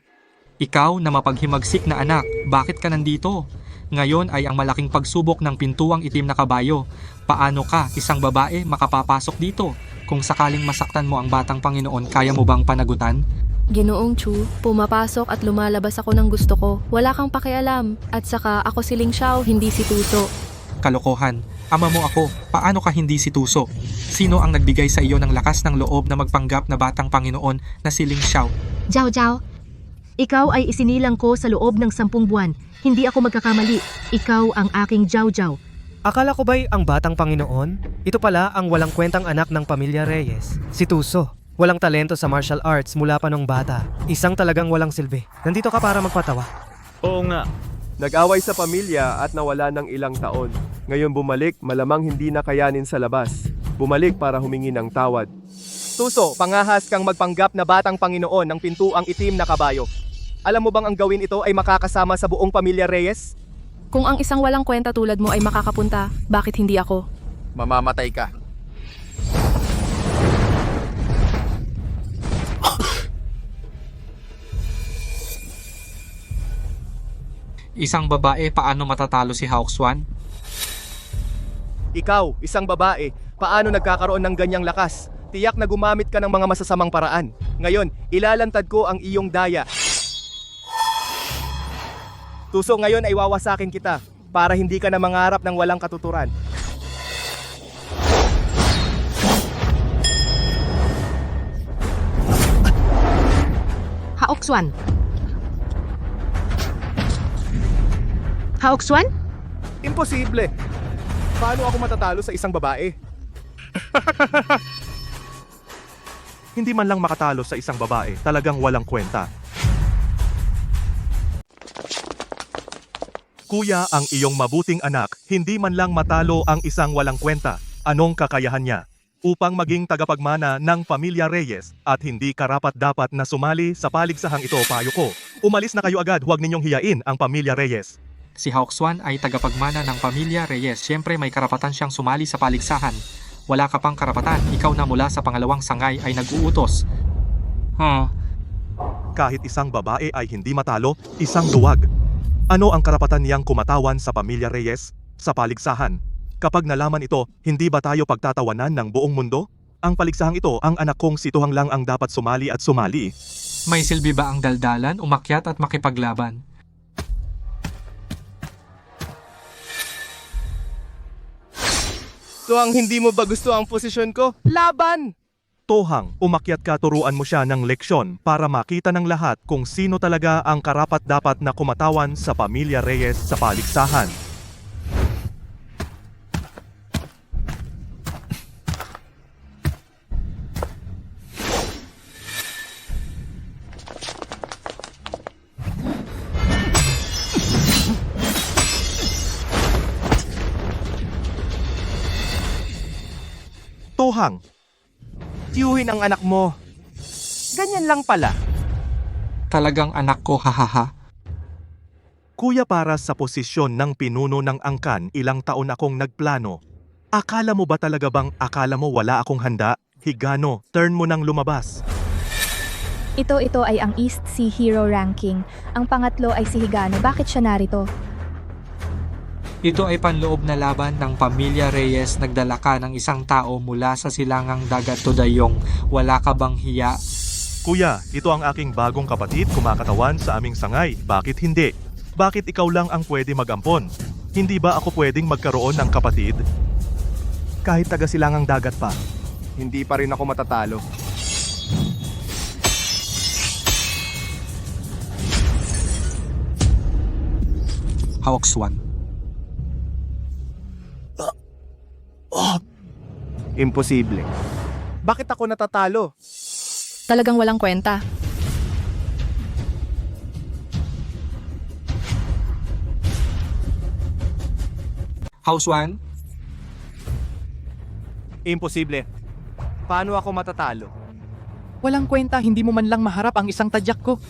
Ikaw na mapaghimagsik na anak, bakit ka nandito? Ngayon ay ang malaking pagsubok ng pintuang itim na kabayo. Paano ka, isang babae, makapapasok dito? Kung sakaling masaktan mo ang batang Panginoon, kaya mo bang panagutan? Ginoong Chu, pumapasok at lumalabas ako ng gusto ko. Wala kang pakialam. At saka ako si Ling Xiao, hindi si Tuso. Kalokohan. Ama mo ako, paano ka hindi si Tuso? Sino ang nagbigay sa iyo ng lakas ng loob na magpanggap na batang Panginoon na si Ling Xiao? Jiao, ikaw ay isinilang ko sa loob ng 10 buwan. Hindi ako magkakamali. Ikaw ang aking Jiao. Akala ko ba'y ang batang Panginoon? Ito pala ang walang kwentang anak ng pamilya Reyes, si Tuso. Walang talento sa martial arts mula pa nung bata. Isang talagang walang silbi. Nandito ka para magpatawa. Oo nga. Nag-away sa pamilya at nawala ng ilang taon. Ngayon bumalik, malamang hindi na kayanin sa labas. Bumalik para humingi ng tawad. Tuso, pangahas kang magpanggap na batang Panginoon ng pintuang itim na kabayo. Alam mo bang ang gawin ito ay makakasama sa buong pamilya Reyes? Kung ang isang walang kwenta tulad mo ay makakapunta, bakit hindi ako? Mamamatay ka. Isang babae, paano matatalo si Hawkswan? Ikaw, isang babae, paano nagkakaroon ng ganyang lakas? Tiyak na gumamit ka ng mga masasamang paraan. Ngayon, ilalantad ko ang iyong daya. Tuso, ngayon ay wawasakin kita para hindi ka na mangarap ng walang katuturan. Hawkswan! Hawkswan? Imposible! Paano ako matatalo sa isang babae? Hindi man lang makatalo sa isang babae, talagang walang kwenta. Kuya, ang iyong mabuting anak, hindi man lang matalo ang isang walang kwenta. Anong kakayahan niya? Upang maging tagapagmana ng pamilya Reyes at hindi karapat-dapat na sumali sa paligsahang ito, payo ko. Umalis na kayo agad, huwag ninyong hiyain ang pamilya Reyes. Si Hawkswan ay tagapagmana ng pamilya Reyes. Siyempre may karapatan siyang sumali sa paligsahan. Wala ka pang karapatan. Ikaw na mula sa pangalawang sangay ay nag-uutos. Kahit isang babae ay hindi matalo, isang duwag. Ano ang karapatan niyang kumatawan sa pamilya Reyes? Sa paligsahan? Kapag nalaman ito, hindi ba tayo pagtatawanan ng buong mundo? Ang paligsahang ito, ang anak kong si Tuhang lang ang dapat sumali at sumali. May silbi ba ang daldalan, umakyat at makipaglaban? So ang hindi mo ba gusto ang posisyon ko? Laban! Tohang, umakyat ka, turuan mo siya ng leksyon para makita ng lahat kung sino talaga ang karapat-dapat na kumatawan sa pamilya Reyes sa paligsahan. Tohang, Tiyuhin ang anak mo. Ganyan lang pala. Talagang anak ko, hahaha. kuya, para sa posisyon ng pinuno ng angkan, ilang taon akong nagplano. Akala mo ba talaga bang akala mo wala akong handa? Higano, turn mo nang lumabas. Ito ay ang East Sea Hero Ranking. Ang pangatlo ay si Higano. Bakit siya narito? Ito ay panloob na laban ng pamilya Reyes. Nagdala ka ng isang tao mula sa silangang dagat to dayong. Wala ka bang hiya? Kuya, ito ang aking bagong kapatid kumakatawan sa aming sangay. Bakit hindi? Bakit ikaw lang ang pwede magampon? Hindi ba ako pwedeng magkaroon ng kapatid? Kahit taga silangang dagat pa. Hindi pa rin ako matatalo. Hawkswan. Imposible. Bakit ako natatalo? Talagang walang kwenta. Hawkswan? Imposible. Paano ako matatalo? Walang kwenta, hindi mo man lang maharap ang isang tadyak ko.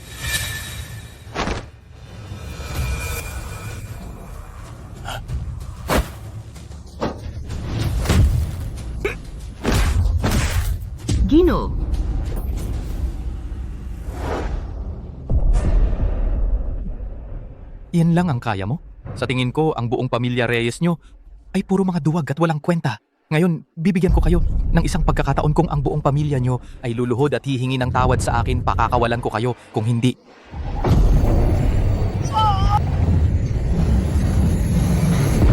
Gino, Yan lang ang kaya mo? Sa tingin ko, ang buong pamilya Reyes nyo ay puro mga duwag at walang kwenta. Ngayon, bibigyan ko kayo ng isang pagkakataon kung ang buong pamilya nyo ay luluhod at hihingi ng tawad sa akin, pakakawalan ko kayo. Kung hindi,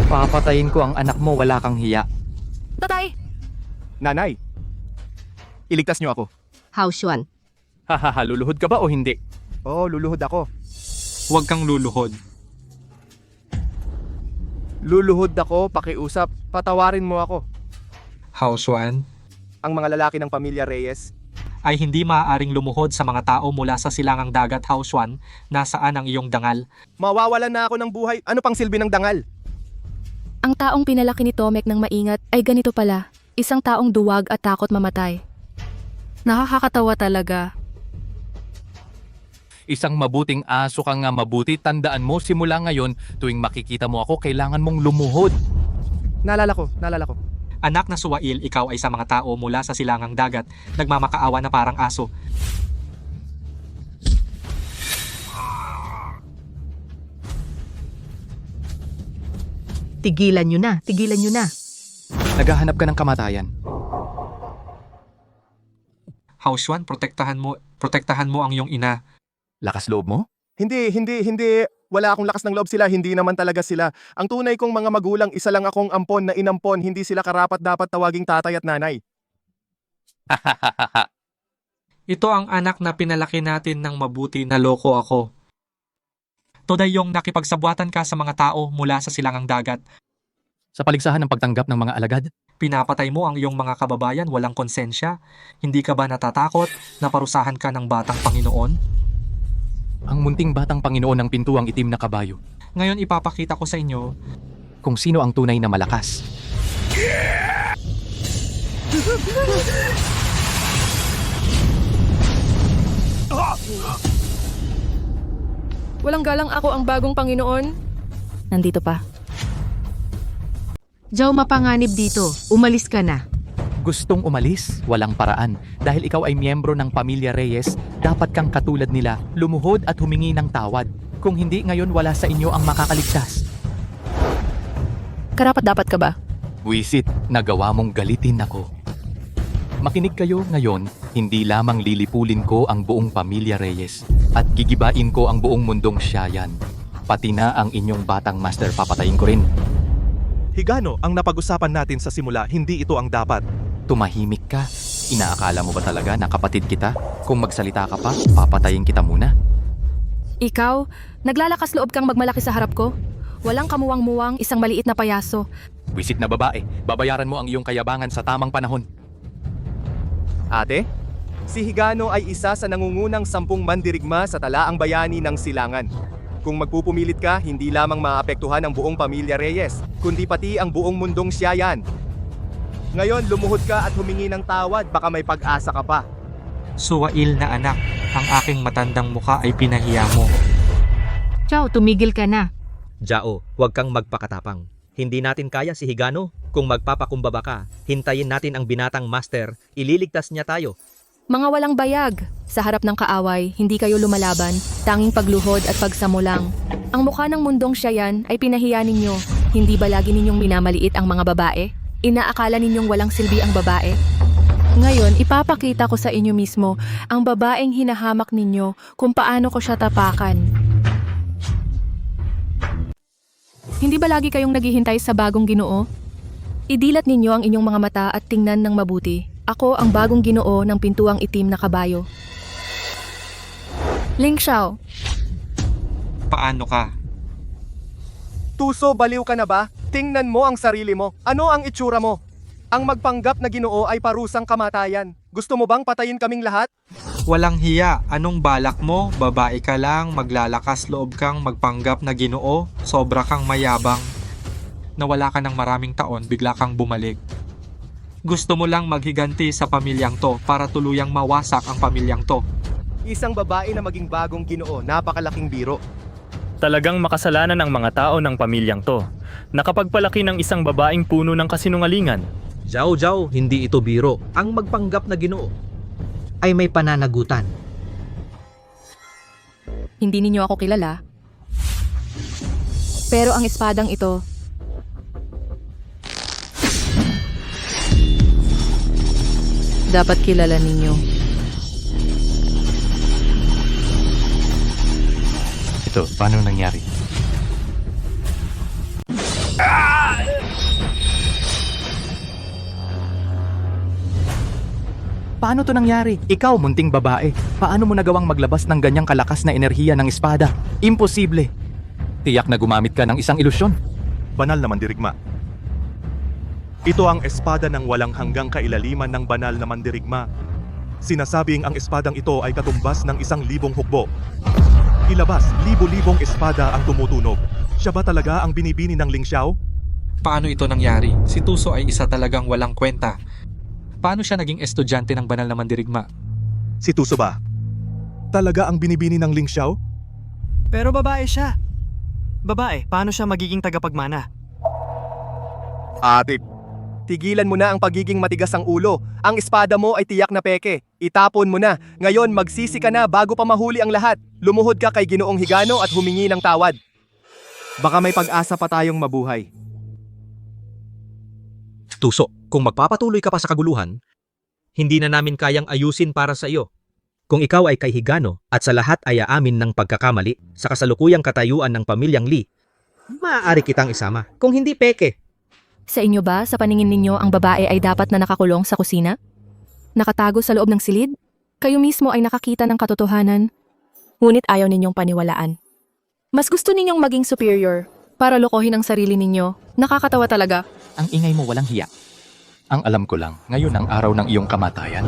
papatayin ko ang anak mo, wala kang hiya. Tatay! Nanay, iligtas niyo ako. Hawkswan. Hahaha, luluhod ka ba o hindi? Oo, luluhod ako. Huwag kang luluhod. Luluhod ako, pakiusap, patawarin mo ako. House 1 Ang mga lalaki ng pamilya Reyes, ay hindi maaaring lumuhod sa mga tao mula sa silangang dagat. House 1, nasaan ang iyong dangal? mawawalan na ako ng buhay. Ano pang silbi ng dangal? Ang taong pinalaki ni Tomek ng maingat ay ganito pala, isang taong duwag at takot mamatay. Nakakatawa talaga. Isang mabuting aso ka nga mabuti, tandaan mo simula ngayon, tuwing makikita mo ako, kailangan mong lumuhod. Naalala ko. Anak na Suwail, ikaw ay sa mga tao mula sa silangang dagat, nagmamakaawa na parang aso. Tigilan nyo na, tigilan nyo na. Naghahanap ka ng kamatayan. House 1, protektahan mo ang iyong ina. Lakas loob mo? Hindi. Wala akong lakas ng loob sila, hindi naman talaga sila. Ang tunay kong mga magulang, isa lang akong ampon na inampon, hindi sila karapat dapat tawaging tatay at nanay. Ito ang anak na pinalaki natin ng mabuti, na loko ako. Today yung nakipagsabuatan ka sa mga tao mula sa silangang dagat. Sa paligsahan ng pagtanggap ng mga alagad? Pinapatay mo ang iyong mga kababayan, walang konsensya. Hindi ka ba natatakot na parusahan ka ng batang Panginoon? Ang munting batang Panginoon ng pintuang itim na kabayo. Ngayon ipapakita ko sa inyo Kung sino ang tunay na malakas. Walang galang, ako ang bagong Panginoon. Nandito pa. Joe, mapanganib dito. Umalis ka na. Gustong umalis? Walang paraan. Dahil ikaw ay miyembro ng pamilya Reyes, dapat kang katulad nila, lumuhod at humingi ng tawad. Kung hindi, ngayon wala sa inyo ang makakaligtas. Karapat-dapat ka ba? Wisit, nagawa mong galitin ako. Makinig kayo ngayon, hindi lamang lilipulin ko ang buong pamilya Reyes at gigibain ko ang buong mundong Siayan. Pati na ang inyong batang master, papatayin ko rin. Higano, ang napag-usapan natin sa simula, hindi ito ang dapat. Tumahimik ka. Inaakala mo ba talaga na kapatid kita? Kung magsalita ka pa, papatayin kita muna. Ikaw, naglalakas loob kang magmalaki sa harap ko? Walang kamuwang-muwang, isang maliit na payaso. Wisit na babae, babayaran mo ang iyong kayabangan sa tamang panahon. Ate, si Higano ay isa sa nangungunang 10 mandirigma sa talaang bayani ng Silangan. Kung magpupumilit ka, hindi lamang maapektuhan ang buong pamilya Reyes, kundi pati ang buong mundong Siayan. Ngayon, lumuhod ka at humingi ng tawad, baka may pag-asa ka pa. Suwail na anak, ang aking matandang muka ay pinahiya mo. Joe, tumigil ka na. Jao, huwag kang magpakatapang. Hindi natin kaya si Higano. Kung magpapakumbaba ka, hintayin natin ang binatang master, ililigtas niya tayo. Mga walang bayag. Sa harap ng kaaway, hindi kayo lumalaban, tanging pagluhod at pagsamo lang. Ang mukha ng mundong Siayan ay pinahiya ninyo. Hindi ba lagi ninyong minamaliit ang mga babae? Inaakala ninyong walang silbi ang babae? Ngayon, ipapakita ko sa inyo mismo ang babaeng hinahamak ninyo kung paano ko siya tapakan. Hindi ba lagi kayong naghihintay sa bagong Ginoo? Idilat ninyo ang inyong mga mata at tingnan ng mabuti. Ako ang bagong Ginoo ng pintuang itim na kabayo. Ling Xiao. Paano ka? Tuso, baliw ka na ba? Tingnan mo ang sarili mo. Ano ang itsura mo? Ang magpanggap na Ginoo ay parusang kamatayan. Gusto mo bang patayin kaming lahat? Walang hiya. Anong balak mo? Babae ka lang, maglalakas loob kang magpanggap na Ginoo, sobra kang mayabang. Nawala ka ng maraming taon, bigla kang bumalik. Gusto mo lang maghiganti sa pamilyang to para tuluyang mawasak ang pamilyang to. Isang babae na maging bagong Ginoo, napakalaking biro. Talagang makasalanan ang mga tao ng pamilyang to. Nakapagpalaki ng isang babaeng puno ng kasinungalingan. Jao, hindi ito biro. Ang magpanggap na Ginoo ay may pananagutan. Hindi ninyo ako kilala. Pero ang espadang ito, dapat kilala ninyo. Ito, paano nangyari? Paano to nangyari? Ikaw, munting babae. Paano mo nagawang maglabas ng ganyang kalakas na enerhiya ng espada? Imposible. Tiyak na gumamit ka ng isang ilusyon. banal na mandirigma. Ito ang espada ng walang hanggang kailaliman ng banal na mandirigma. Sinasabing ang espadang ito ay katumbas ng 1,000 hukbo. Ilabas, libo-libong espada ang tumutunog. Siya ba talaga ang binibini ng Ling Xiao? Paano ito nangyari? Si Tuso ay isa talagang walang kwenta. Paano siya naging estudyante ng banal na mandirigma? Si Tuso ba? Talaga ang binibini ng Ling Xiao? Pero babae siya. Babae, paano siya magiging tagapagmana? Ate, tigilan mo na ang pagiging matigas ang ulo. Ang espada mo ay tiyak na peke. Itapon mo na. Ngayon magsisi ka na bago pa mahuli ang lahat. Lumuhod ka kay Ginoong Higano at humingi ng tawad. Baka may pag-asa pa tayong mabuhay. Tuso, kung magpapatuloy ka pa sa kaguluhan, hindi na namin kayang ayusin para sa iyo. Kung ikaw ay kay Higano at sa lahat ay aamin ng pagkakamali sa kasalukuyang katayuan ng pamilyang Lee, maaari kitang isama. Kung hindi peke, Sa inyo ba, sa paningin ninyo, ang babae ay dapat na nakakulong sa kusina? Nakatago sa loob ng silid? Kayo mismo ay nakakita ng katotohanan, ngunit ayaw ninyong paniwalaan. Mas gusto ninyong maging superior para lokohin ang sarili ninyo. Nakakatawa talaga. Ang ingay mo walang hiya. Ang alam ko lang, ngayon ang araw ng iyong kamatayan.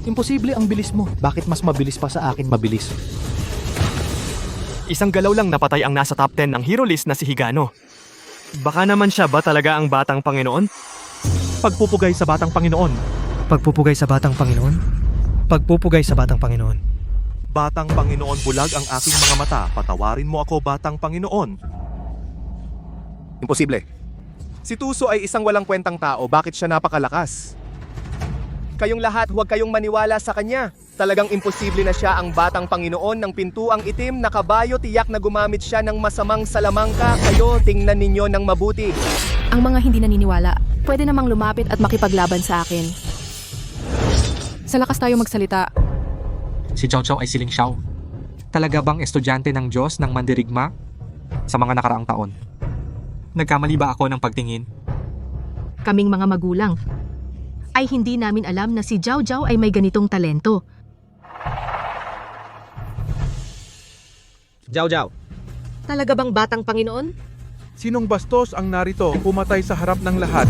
Imposible ang bilis mo. Bakit mas mabilis pa sa akin mabilis? Isang galaw lang napatay ang nasa top 10 ng hero list na si Higano. Baka naman siya ba talaga ang batang Panginoon? Pagpupugay sa batang Panginoon. Pagpupugay sa batang Panginoon? Pagpupugay sa batang Panginoon. Batang Panginoon, bulag ang aking mga mata. Patawarin mo ako, batang Panginoon. Imposible. Si Tuso ay isang walang kwentang tao. Bakit siya napakalakas? Kayong lahat, huwag kayong maniwala sa kanya. Talagang imposible na siya ang batang Panginoon ng pintuang itim na kabayo. Tiyak na gumamit siya ng masamang salamangka. Kayo, tingnan ninyo ng mabuti. Ang mga hindi naniniwala, pwede namang lumapit at makipaglaban sa akin. Sa lakas tayo magsalita. Si Chow Chow ay si Ling Xiao. Talaga bang estudyante ng Diyos ng mandirigma sa mga nakaraang taon? Nagkamali ba ako ng pagtingin? Kaming mga magulang ay hindi namin alam na si Jiao Jiao ay may ganitong talento. Jiao Jiao, Talaga bang batang Panginoon? Sinong bastos ang narito pumatay sa harap ng lahat?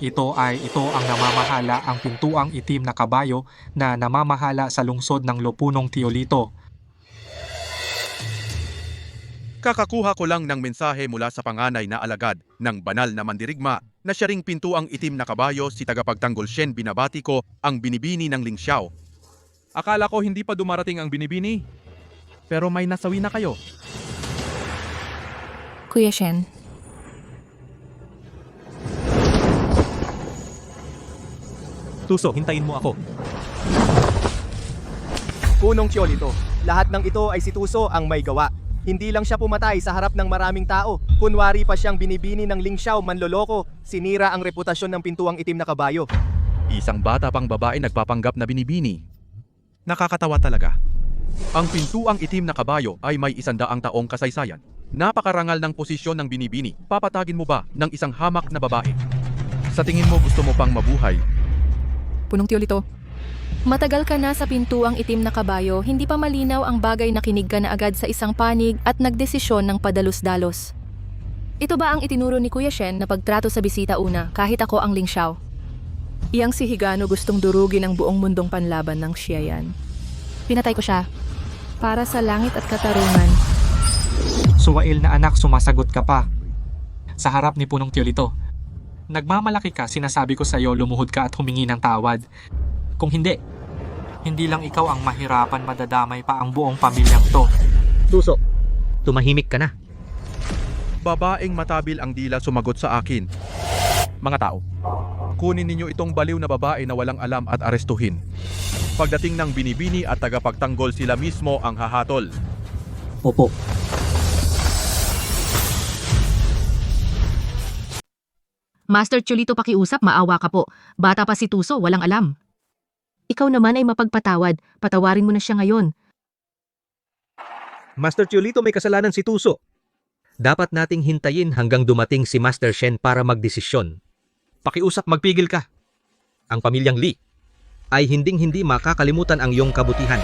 Ito ang namamahala ang pintuang itim na kabayo na namamahala sa lungsod ng Lopunong Teolito. Kakakuha ko lang ng mensahe mula sa panganay na alagad ng banal na mandirigma na siya ring pintuang itim na kabayo, si tagapagtanggol Shen. Binabati ko ang binibini ng Ling Xiao. Akala ko hindi pa dumarating ang binibini. Pero may nasawi na kayo. Kuya Shen, Tuso, hintayin mo ako. Punong Teolito, lahat ng ito ay si Tuso ang may gawa. Hindi lang siya pumatay sa harap ng maraming tao. Kunwari pa siyang binibini ng Ling Xiao, manloloko. Sinira ang reputasyon ng pintuang itim na kabayo. Isang bata pang babae nagpapanggap na binibini. Nakakatawa talaga. Ang pintuang itim na kabayo ay may 100 taong kasaysayan. Napakarangal ng posisyon ng binibini. Papatagin mo ba ng isang hamak na babae? Sa tingin mo gusto mo pang mabuhay? Punong Teolito. Matagal ka na sa pintuang itim na kabayo, hindi pa malinaw ang bagay na kinig ka na agad sa isang panig at nagdesisyon ng padalos-dalos. Ito ba ang itinuro ni Kuya Shen na pagtrato sa bisita una kahit ako ang Ling Xiao? Iyang si Higano gustong durugin ang buong mundong panlaban ng Xiayan. Pinatay ko siya para sa langit at katarungan. Suwail na anak, sumasagot ka pa. Sa harap ni Punong Teolito. Nagmamalaki ka, sinasabi ko sa iyo, lumuhod ka at humingi ng tawad. Kung hindi, hindi lang ikaw ang mahirapan, madadamay pa ang buong pamilyang to. Tuso, tumahimik ka na. Babaeng matabil ang dila sumagot sa akin. Mga tao, kunin ninyo itong baliw na babae na walang alam at arestuhin. Pagdating ng binibini at tagapagtanggol, sila mismo ang hahatol. Opo. Master Cholito, pakiusap, maawa ka po. Bata pa si Tuso, walang alam. Ikaw naman ay mapagpatawad. Patawarin mo na siya ngayon. Master Cholito, may kasalanan si Tuso. Dapat nating hintayin hanggang dumating si Master Shen para magdesisyon. Pakiusap, magpigil ka. Ang pamilyang Li ay hinding-hindi makakalimutan ang iyong kabutihan.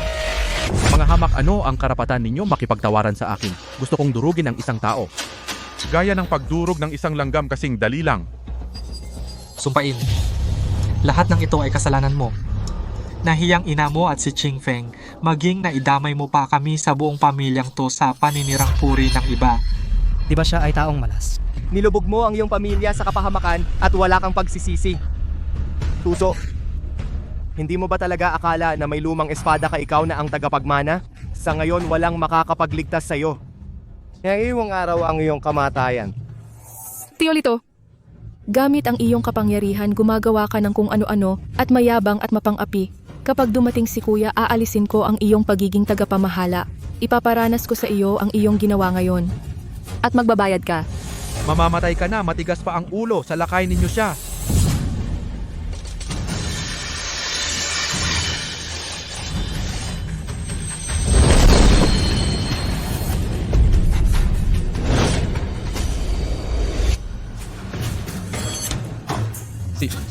Mga hamak, ano ang karapatan ninyo makipagtawaran sa akin? Gusto kong durugin ang isang tao. Gaya ng pagdurog ng isang langgam kasing dali lang. Sumpain. Lahat ng ito ay kasalanan mo. Nahiyang ina mo at si Ching Feng, maging naidamay mo pa kami sa buong pamilyang to sa paninirang puri ng iba. Di ba siya ay taong malas? Nilubog mo ang iyong pamilya sa kapahamakan at wala kang pagsisisi. Tuso, hindi mo ba talaga akala na may lumang espada ka ikaw na ang tagapagmana? Sa ngayon walang makakapagligtas sa'yo. Ngayong araw ang iyong kamatayan. Teolito, gamit ang iyong kapangyarihan, gumagawa ka ng kung ano-ano at mayabang at mapang-api. Kapag dumating si kuya, aalisin ko ang iyong pagiging tagapamahala. Ipaparanas ko sa iyo ang iyong ginawa ngayon. At magbabayad ka. Mamamatay ka na, matigas pa ang ulo, salakay ninyo siya.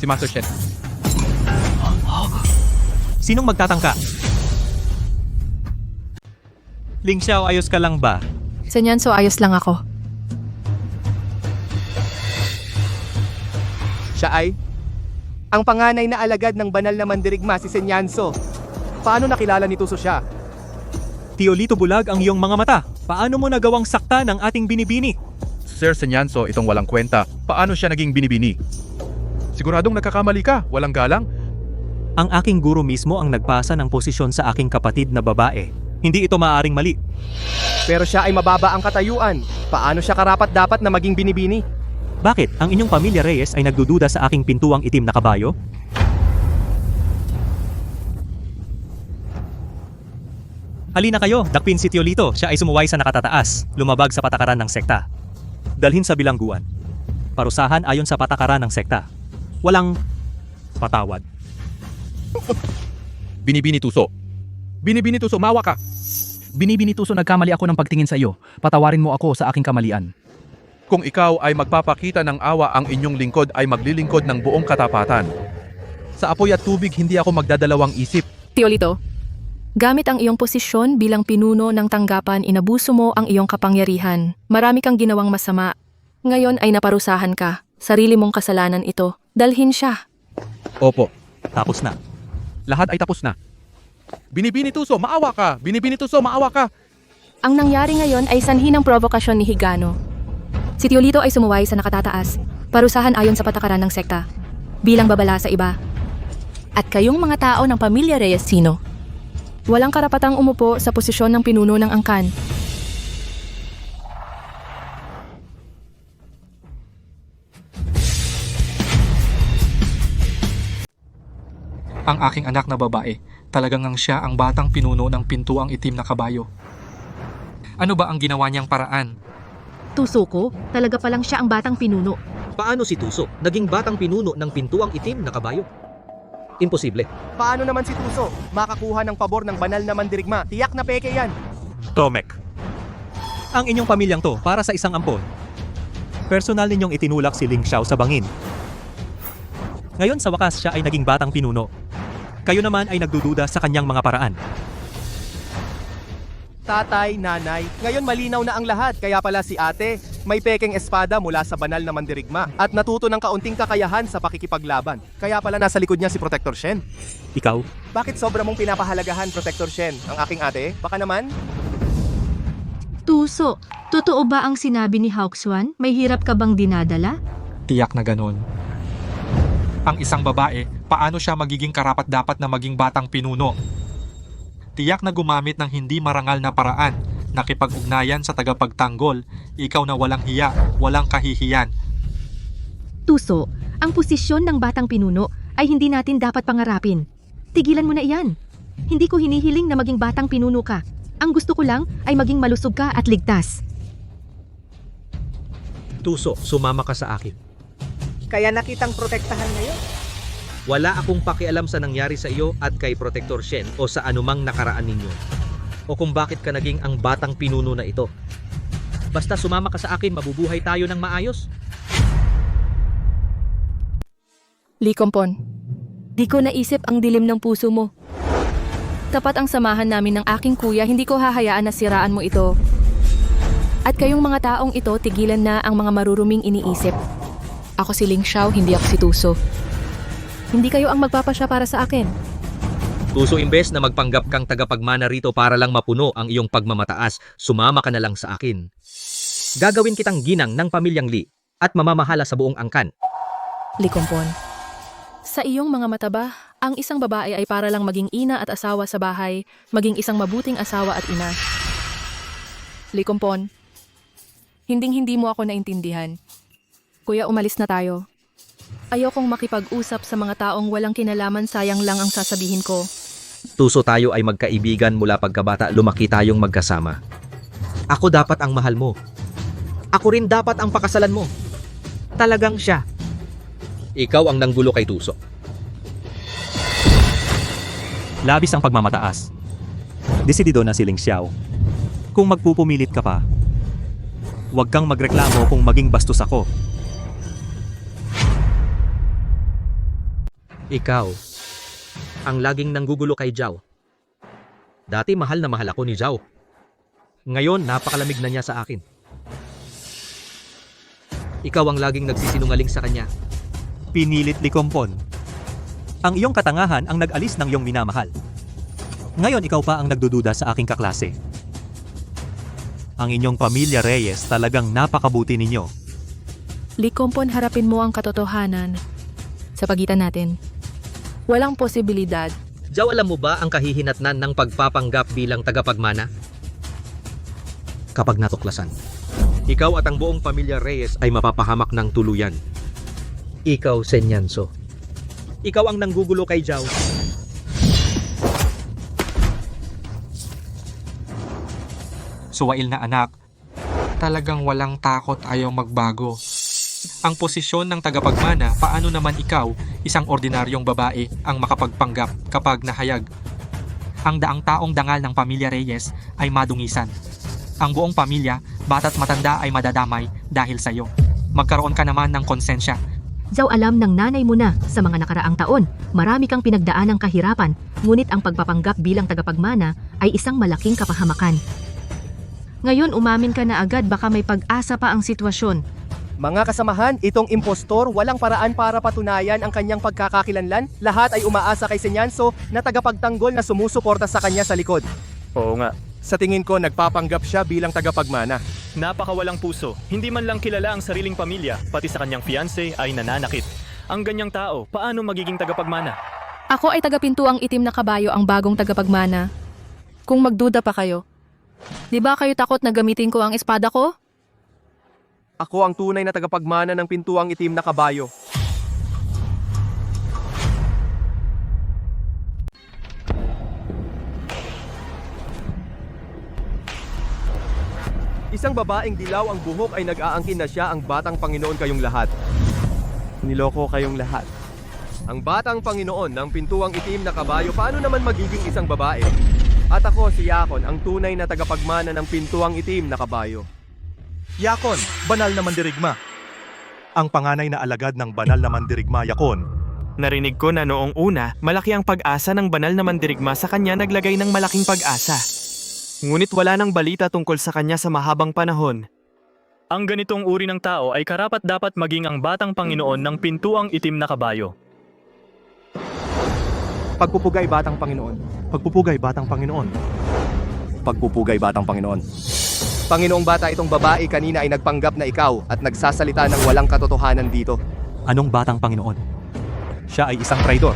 Si Master Shen. Sinong magtatangka? Ling Xiao, ayos ka lang ba? Senyanso, ayos lang ako. Siya ay ang panganay na alagad ng banal na mandirigma, si Senyanso. Paano nakilala ni Tuso siya? Teolito, bulag ang iyong mga mata. Paano mo nagawang sakta ng ating binibini? Sir Senyanso, itong walang kwenta. Paano siya naging binibini? Siguradong nagkakamali ka, walang galang. Ang aking guro mismo ang nagpasa ng posisyon sa aking kapatid na babae. Hindi ito maaaring mali. Pero siya ay mababa ang katayuan. Paano siya karapat-dapat na maging binibini? Bakit? Ang inyong pamilya Reyes ay nagdududa sa aking pintuang itim na kabayo? Halina kayo, dakpin si Teolito. Siya ay sumuway sa nakatataas, lumabag sa patakaran ng sekta. Dalhin sa bilangguan. Parusahan ayon sa patakaran ng sekta. Walang patawad. Binibini Tuso. Binibini Tuso, mawa ka. Binibini Tuso, nagkamali ako ng pagtingin sa iyo. Patawarin mo ako sa aking kamalian. Kung ikaw ay magpapakita ng awa, ang inyong lingkod ay maglilingkod ng buong katapatan. Sa apoy at tubig, hindi ako magdadalawang isip. Teolito, gamit ang iyong posisyon bilang pinuno ng tanggapan, inabuso mo ang iyong kapangyarihan. Marami kang ginawang masama. Ngayon ay naparusahan ka. Sarili mong kasalanan ito. Dalhin siya. Opo. Tapos na. Lahat ay tapos na. Binibini Tuso, maawa ka! Binibini Tuso, maawa ka! Ang nangyari ngayon ay sanhi ng provokasyon ni Higano. Si Teolito ay sumuway sa nakatataas. Parusahan ayon sa patakaran ng sekta. Bilang babala sa iba. At kayong mga tao ng pamilya Reyes sino? Walang karapatang umupo sa posisyon ng pinuno ng angkan. Ang aking anak na babae, talagang ang siya ang batang pinuno ng pintuang itim na kabayo. Ano ba ang ginawa niyang paraan? Tuso ko, talaga palang siya ang batang pinuno. Paano si Tuso naging batang pinuno ng pintuang itim na kabayo? Imposible. Paano naman si Tuso makakuha ng pabor ng banal na mandirigma? Tiyak na peke yan. Tomek. Ang inyong pamilyang to para sa isang ampon. Personal ninyong itinulak si Ling Xiao sa bangin. Ngayon sa wakas siya ay naging batang pinuno. Kayo naman ay nagdududa sa kanyang mga paraan. Tatay, nanay, ngayon malinaw na ang lahat. Kaya pala si ate, may pekeng espada mula sa banal na mandirigma at natuto ng kaunting kakayahan sa pakikipaglaban. Kaya pala nasa likod niya si Protector Shen. Ikaw? Bakit sobra mong pinapahalagahan, Protector Shen, ang aking ate? Baka naman? Tuso, totoo ba ang sinabi ni Hauxuan? May hirap ka bang dinadala? Tiyak na ganun. Ang isang babae, paano siya magiging karapat-dapat na maging batang pinuno? Tiyak na gumamit ng hindi marangal na paraan, nakipag-ugnayan sa tagapagtanggol, ikaw na walang hiya, walang kahihiyan. Tuso, ang posisyon ng batang pinuno ay hindi natin dapat pangarapin. Tigilan mo na iyan. Hindi ko hinihiling na maging batang pinuno ka. Ang gusto ko lang ay maging malusog ka at ligtas. Tuso, sumama ka sa akin. Kaya nakitang protektahan ngayon. Wala akong pakialam sa nangyari sa iyo at kay Protector Shen o sa anumang nakaraan ninyo. O kung bakit ka naging ang batang pinuno na ito. Basta sumama ka sa akin, mabubuhay tayo ng maayos. Lee Kompon, di ko naisip ang dilim ng puso mo. Tapat ang samahan namin ng aking kuya, hindi ko hahayaan na siraan mo ito. At kayong mga taong ito, tigilan na ang mga maruruming iniisip. Ako si Ling Xiao, hindi ako si Tuso. Hindi kayo ang magpapasya para sa akin. Tuso, imbes na magpanggap kang tagapagmana rito para lang mapuno ang iyong pagmamataas, sumama ka na lang sa akin. Gagawin kitang ginang ng pamilyang Lee at mamamahala sa buong angkan. Lee Kompon, sa iyong mga mata ba, ang isang babae ay para lang maging ina at asawa sa bahay, maging isang mabuting asawa at ina. Lee Kompon, hinding-hindi mo ako naintindihan. Kuya, umalis na tayo. Ayokong makipag-usap sa mga taong walang kinalaman, sayang lang ang sasabihin ko. Tuso, tayo ay magkaibigan mula pagkabata, lumaki tayong magkasama. Ako dapat ang mahal mo. Ako rin dapat ang pakasalan mo. Talagang siya. Ikaw ang nanggulo kay Tuso. Labis ang pagmamataas. Desidido na si Ling Xiao. Kung magpupumilit ka pa, huwag kang magreklamo kung maging bastos ako. Ikaw, ang laging nanggugulo kay Zhao. Dati mahal na mahal ako ni Zhao. Ngayon, napakalamig na niya sa akin. Ikaw ang laging nagsisinungaling sa kanya. Pinilit Lee Kompon. Ang iyong katangahan ang nag-alis ng iyong minamahal. Ngayon ikaw pa ang nagdududa sa aking kaklase. Ang inyong pamilya Reyes talagang napakabuti ninyo. Lee Kompon, harapin mo ang katotohanan sa pagitan natin. Walang posibilidad. Zhao, alam mo ba ang kahihinatnan ng pagpapanggap bilang tagapagmana? Kapag natuklasan, ikaw at ang buong pamilya Reyes ay mapapahamak ng tuluyan. Ikaw, Senyanso. Ikaw ang nanggugulo kay Zhao. Suwail na anak, talagang walang takot, ayaw magbago. Ang posisyon ng tagapagmana, paano naman ikaw, isang ordinaryong babae, ang makapagpanggap kapag nahayag? Ang daang taong dangal ng pamilya Reyes ay madungisan. Ang buong pamilya, bata't matanda ay madadamay dahil sa iyo. Magkaroon ka naman ng konsensya. Zhao, alam ng nanay mo na sa mga nakaraang taon, marami kang pinagdaan ng kahirapan, ngunit ang pagpapanggap bilang tagapagmana ay isang malaking kapahamakan. Ngayon umamin ka na agad, baka may pag-asa pa ang sitwasyon. Mga kasamahan, itong impostor walang paraan para patunayan ang kanyang pagkakakilanlan. Lahat ay umaasa kay Senyanso na tagapagtanggol na sumusuporta sa kanya sa likod. Oo nga. Sa tingin ko, nagpapanggap siya bilang tagapagmana. Napakawalang puso. Hindi man lang kilala ang sariling pamilya, pati sa kanyang fiancé ay nananakit. Ang ganyang tao, paano magiging tagapagmana? Ako ay tagapintuang itim na kabayo, ang bagong tagapagmana. Kung magduda pa kayo, di ba kayo takot na gamitin ko ang espada ko? Ako ang tunay na tagapagmana ng pintuang itim na kabayo. Isang babaeng dilaw ang buhok ay nag-aangkin na siya ang batang Panginoon kayong lahat. Niloko kayong lahat. Ang batang Panginoon ng pintuang itim na kabayo, paano naman magiging isang babae? At ako si Yakon, ang tunay na tagapagmana ng pintuang itim na kabayo. Yakon, banal na mandirigma. Ang panganay na alagad ng banal na mandirigma, Yakon. Narinig ko na noong una, malaki ang pag-asa ng banal na mandirigma, sa kanya naglagay ng malaking pag-asa. Ngunit wala nang balita tungkol sa kanya sa mahabang panahon. Ang ganitong uri ng tao ay karapat-dapat maging ang batang Panginoon ng pintuang itim na kabayo. Pagpupugay batang Panginoon. Pagpupugay batang Panginoon. Pagpupugay batang Panginoon. Panginoong bata, itong babae kanina ay nagpanggap na ikaw at nagsasalita ng walang katotohanan dito. Anong batang Panginoon? Siya ay isang traidor.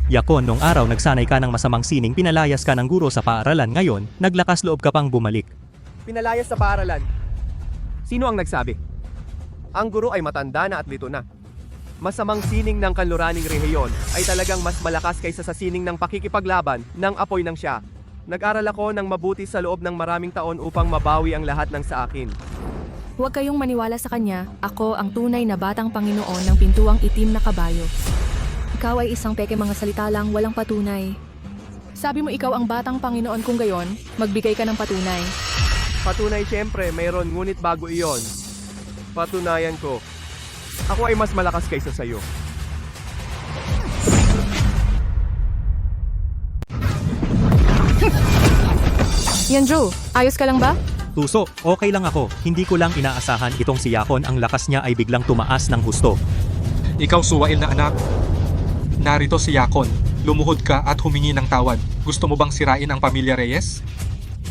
Yakon, noong araw nagsanay ka ng masamang sining, pinalayas ka ng guro sa paaralan, ngayon, naglakas loob ka pang bumalik. Pinalayas sa paaralan? Sino ang nagsabi? Ang guro ay matanda na at lito na. Masamang sining ng kanluraning rehiyon ay talagang mas malakas kaysa sa sining ng pakikipaglaban ng apoy ng siya. Nag-aral ako ng mabuti sa loob ng maraming taon upang mabawi ang lahat ng sa akin. Huwag kayong maniwala sa kanya, ako ang tunay na batang Panginoon ng pintuang itim na kabayo. Ikaw ay isang peke mga salita lang, walang patunay. Sabi mo ikaw ang batang Panginoon kung gayon, magbigay ka ng patunay. Patunay siyempre, mayroon, ngunit bago iyon. Patunayan ko. Ako ay mas malakas kaysa sa'yo. Yan Joe, ayos ka lang ba? Tuso, okay lang ako. Hindi ko lang inaasahan itong si Yakon ang lakas niya ay biglang tumaas ng husto. Ikaw suwail na anak. Narito si Yakon. Lumuhod ka at humingi ng tawad. Gusto mo bang sirain ang pamilya Reyes?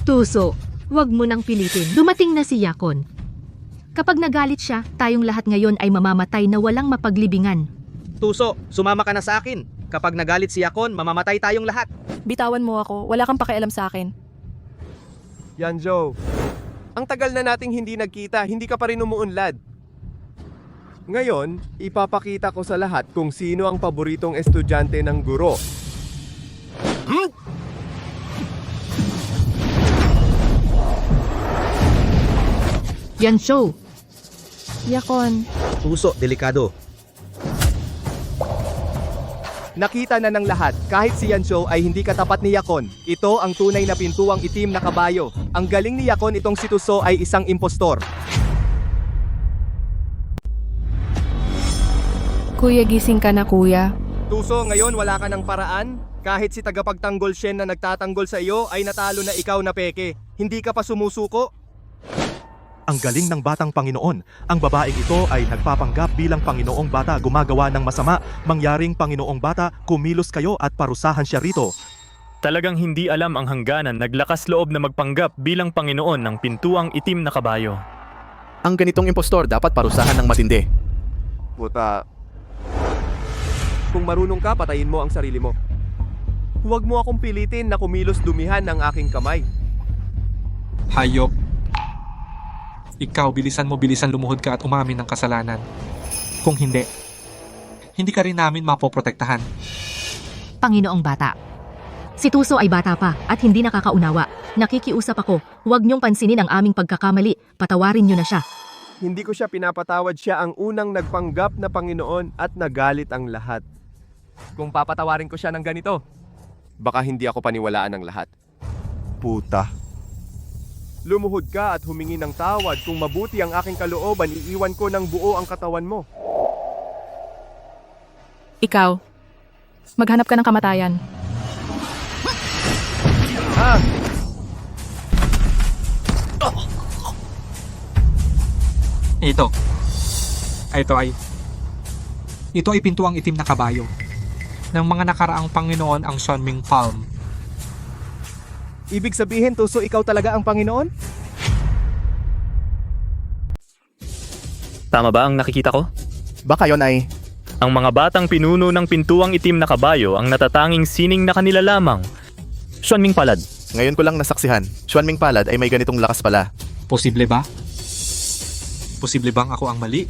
Tuso, wag mo nang pilitin. Dumating na si Yakon. Kapag nagalit siya, tayong lahat ngayon ay mamamatay na walang mapaglibingan. Tuso, sumama ka na sa akin. Kapag nagalit si Yakon, mamamatay tayong lahat. Bitawan mo ako, wala kang pakialam sa akin. Yan, Joe. Ang tagal na nating hindi nagkita, hindi ka pa rin umuunlad. Ngayon, ipapakita ko sa lahat kung sino ang paboritong estudyante ng guro. Yan show. Yakon, Tuso, delikado. Nakita na ng lahat, kahit si Yansho ay hindi katapat ni Yakon. Ito ang tunay na pintuang itim na kabayo. Ang galing ni Yakon, itong si Tuso ay isang impostor. kuya gising ka na kuya. Tuso, ngayon wala ka ng paraan? Kahit si tagapagtanggol Shen na nagtatanggol sa iyo ay natalo na ikaw na peke. Hindi ka pa sumusuko? Ang galing ng batang Panginoon. Ang babaeng ito ay nagpapanggap bilang Panginoong bata gumagawa ng masama. Mangyaring Panginoong bata, kumilos kayo at parusahan siya rito. Talagang hindi alam ang hangganan, naglakas loob na magpanggap bilang Panginoon ng pintuang itim na kabayo. Ang ganitong impostor dapat parusahan ng matindi. Puta. Kung marunong ka, patayin mo ang sarili mo. Huwag mo akong pilitin na kumilos dumihan ng aking kamay. Hayop. Ikaw, bilisan lumuhod ka at umamin ng kasalanan. Kung hindi, hindi ka rin namin mapoprotektahan. Panginoong bata. Si Tuso ay bata pa at hindi nakakaunawa. Nakikiusap ako, huwag niyong pansinin ang aming pagkakamali. Patawarin niyo na siya. Hindi ko siya pinapatawad, siya ang unang nagpanggap na Panginoon at nagalit ang lahat. Kung papatawarin ko siya ng ganito, baka hindi ako paniwalaan ng lahat. Puta. Lumuhod ka at humingi ng tawad. Kung mabuti ang aking kalooban, iiwan ko ng buo ang katawan mo. Ikaw, maghanap ka ng kamatayan. Ah! Ito ay pintuang itim na kabayo ng mga nakaraang Panginoon ang Shanming Palm. Ibig sabihin, Tuso, ikaw talaga ang Panginoon? Tama ba ang nakikita ko? Baka yon ay... Ang mga batang pinuno ng pintuang itim na kabayo ang natatanging sining na kanila lamang. Shanming Palad. Ngayon ko lang nasaksihan. Shanming Palad ay may ganitong lakas pala. Posible ba? Posible bang ako ang mali?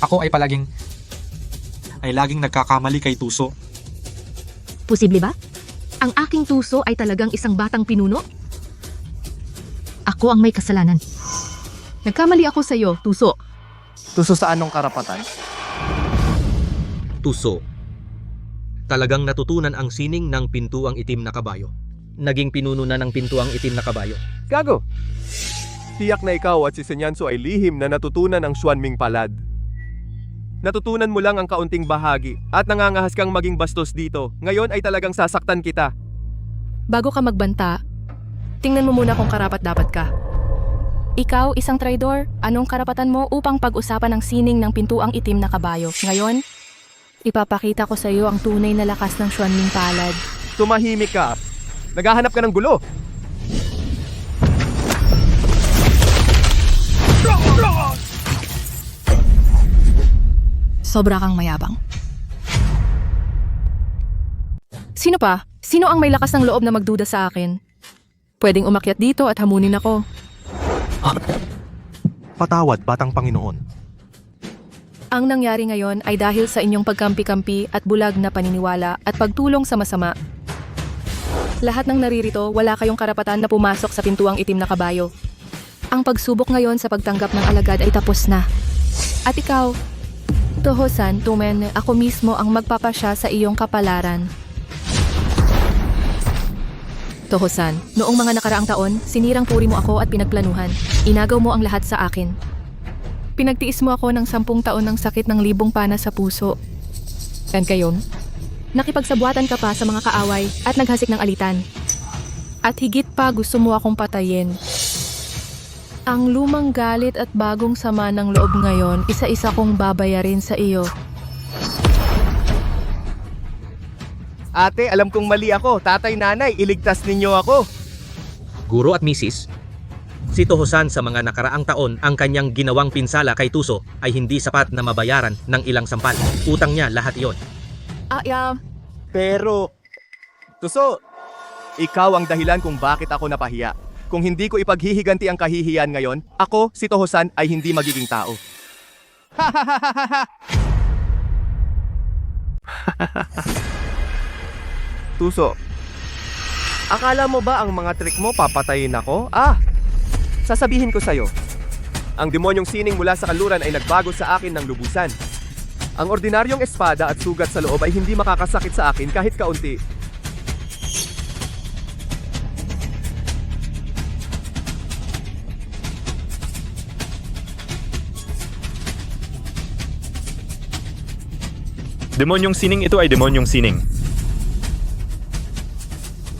Ako ay laging nagkakamali kay Tuso. Posible ba? Ang aking Tuso ay talagang isang batang pinuno? Ako ang may kasalanan. Nagkamali ako sa iyo, Tuso. Tuso sa anong karapatan? Tuso. Talagang natutunan ang sining ng pintuang itim na kabayo. Naging pinuno na ng pintuang itim na kabayo. Gago! Tiyak na ikaw at si Senyanso ay lihim na natutunan ang Shanming Palad. Natutunan mo lang ang kaunting bahagi at nangangahas kang maging bastos dito. Ngayon ay talagang sasaktan kita. Bago ka magbanta, tingnan mo muna kung karapat-dapat ka. Ikaw, isang traidor, anong karapatan mo upang pag-usapan ang sining ng pintuang itim na kabayo? Ngayon, ipapakita ko sa iyo ang tunay na lakas ng Shanming Palad. Tumahimik ka. Naghahanap ka ng gulo. Sobra kang mayabang. Sino pa? Sino ang may lakas ng loob na magduda sa akin? Pwedeng umakyat dito at hamunin ako. Patawad, batang Panginoon. Ang nangyari ngayon ay dahil sa inyong pagkampi-kampi at bulag na paniniwala at pagtulong sa masama. Lahat ng naririto, wala kayong karapatan na pumasok sa pintuang itim na kabayo. Ang pagsubok ngayon sa pagtanggap ng alagad ay tapos na. At ikaw, Toho-san, Tumen, ako mismo ang magpapasya sa iyong kapalaran. Toho-san, noong mga nakaraang taon, sinirang puri mo ako at pinagplanuhan. Inagaw mo ang lahat sa akin. Pinagtiis mo ako ng 10 taon ng sakit ng libong pana sa puso. Dan kayon, nakipagsabuatan ka pa sa mga kaaway at naghasik ng alitan. At higit pa gusto mo akong patayin. Ang lumang galit at bagong sama ng loob ngayon, isa-isa kong babayarin sa iyo. Ate, alam kong mali ako. Tatay, nanay, iligtas ninyo ako. Guro at misis, si Toho-san sa mga nakaraang taon ang kanyang ginawang pinsala kay Tuso ay hindi sapat na mabayaran ng ilang sampal. Utang niya lahat iyon. Pero, Tuso, ikaw ang dahilan kung bakit ako napahiya. Kung hindi ko ipaghihiganti ang kahihiyan ngayon, ako, si Toho-san, ay hindi magiging tao. Tuso, akala mo ba ang mga trick mo papatayin ako? Sasabihin ko sa'yo. Ang demonyong sining mula sa kanluran ay nagbago sa akin ng lubusan. Ang ordinaryong espada at sugat sa loob ay hindi makakasakit sa akin kahit kaunti. Demonyong sining ito ay demonyong sining.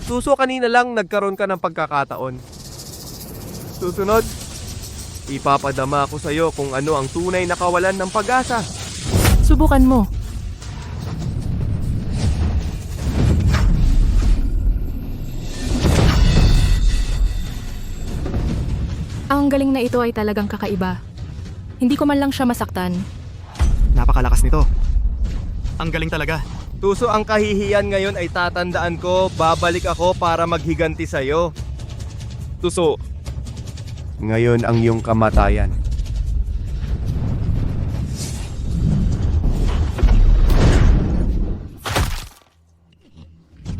Tuso, kanina lang nagkaroon ka ng pagkakataon. Susunod, ipapadama ko sa'yo kung ano ang tunay na kawalan ng pag-asa. Subukan mo. Ang galing na ito ay talagang kakaiba. Hindi ko man lang siya masaktan. Napakalakas nito. Ang galing talaga. Tuso, ang kahihiyan ngayon ay tatandaan ko, babalik ako para maghiganti sa'yo. Tuso, ngayon ang iyong kamatayan.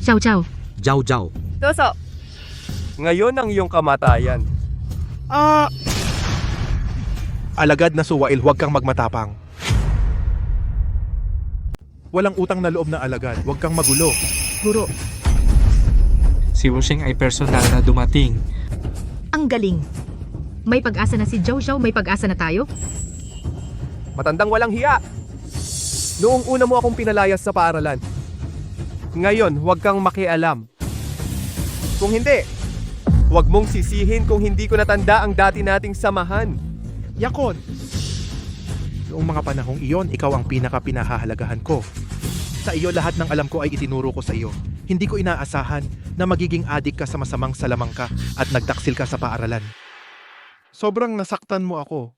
Chow chow. Jiao Jiao. Tuso, ngayon ang iyong kamatayan. Alagad na Suwail, huwag kang magmatapang. Walang utang na loob na alagad, huwag kang magulo. Guro, Si Wushing ay personal na dumating. Ang galing. May pag-asa na si Zhao Zhao, may pag-asa na tayo. Matandang walang hiya. Noong una mo akong pinalayas sa paaralan. Ngayon, huwag kang makialam. Kung hindi, huwag mong sisihin kung hindi ko natanda ang dati nating samahan. Yakon! Noong mga panahong iyon, ikaw ang pinaka-pinahahalagahan ko. Sa iyo, lahat ng alam ko ay itinuro ko sa iyo. Hindi ko inaasahan na magiging adik ka sa masamang salamangka at nagtaksil ka sa paaralan. Sobrang nasaktan mo ako.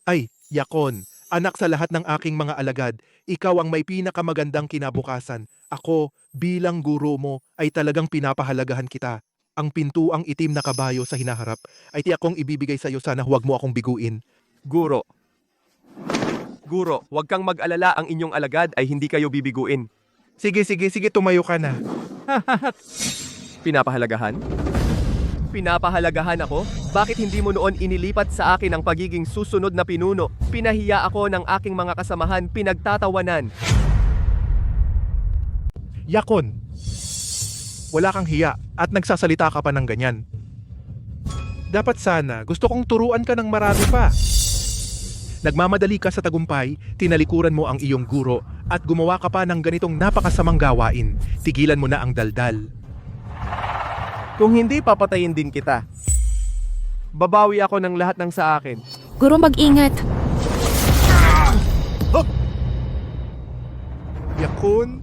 Ay, Yakon, anak sa lahat ng aking mga alagad, ikaw ang may pinakamagandang kinabukasan. Ako, bilang guro mo, ay talagang pinapahalagahan kita. Ang pintuang itim na kabayo sa hinaharap ay tiyak kong ibibigay sa iyo, sana huwag mo akong biguin. Guro, huwag kang mag-alala, ang inyong alagad ay hindi kayo bibiguin. Sige, tumayo ka na. Pinapahalagahan? Pinapahalagahan ako? Bakit hindi mo noon inilipat sa akin ang pagiging susunod na pinuno? Pinahiya ako ng aking mga kasamahan, pinagtatawanan. Yakon, wala kang hiya at nagsasalita ka pa ng ganyan. Dapat sana, gusto kong turuan ka ng marami pa. Nagmamadali ka sa tagumpay, tinalikuran mo ang iyong guro at gumawa ka pa ng ganitong napakasamang gawain. Tigilan mo na ang daldal. Kung hindi, papatayin din kita. Babawi ako ng lahat ng sa akin. Guro, mag-ingat. Yakon,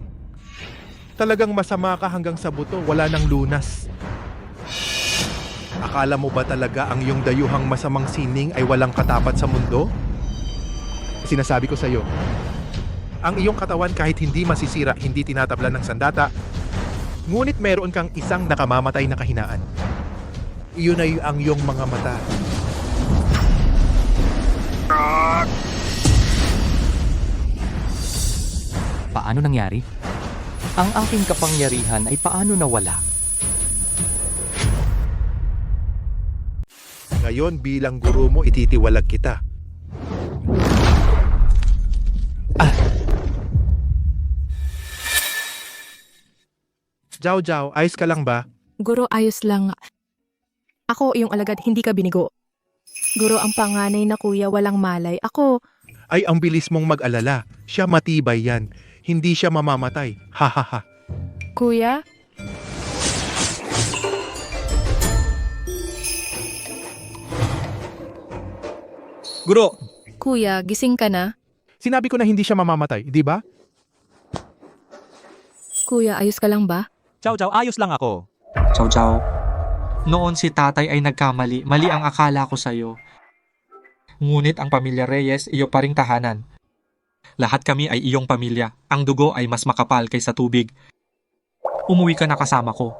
talagang masama ka hanggang sa buto, wala nang lunas. Akala mo ba talaga ang iyong dayuhang masamang sining ay walang katapat sa mundo? Sinasabi ko sa iyo, ang iyong katawan kahit hindi masisira, hindi tinatablan ng sandata, ngunit meron kang isang nakamamatay na kahinaan. Iyon ay ang iyong mga mata. Paano nangyari? Ang aking kapangyarihan ay paano nawala? Ngayon bilang guro mo ititiwalag kita. Jiao, ayos ka lang ba? Guro, ayos lang. Ako yung alagad, hindi ka binigo. Guro, ang panganay na kuya walang malay. Ako, Ay, ang bilis mong mag-alala. Siya matibay yan. Hindi siya mamamatay. Ha ha ha. kuya, Guro, kuya, gising ka na? Sinabi ko na hindi siya mamamatay, di ba? Kuya, ayos ka lang ba? Chow, ayos lang ako. Chow chow. Noon si tatay ay nagkamali. Mali ang akala ko sa'yo. Ngunit ang pamilya Reyes, iyo pa ring tahanan. Lahat kami ay iyong pamilya. Ang dugo ay mas makapal kaysa tubig. Umuwi ka na kasama ko.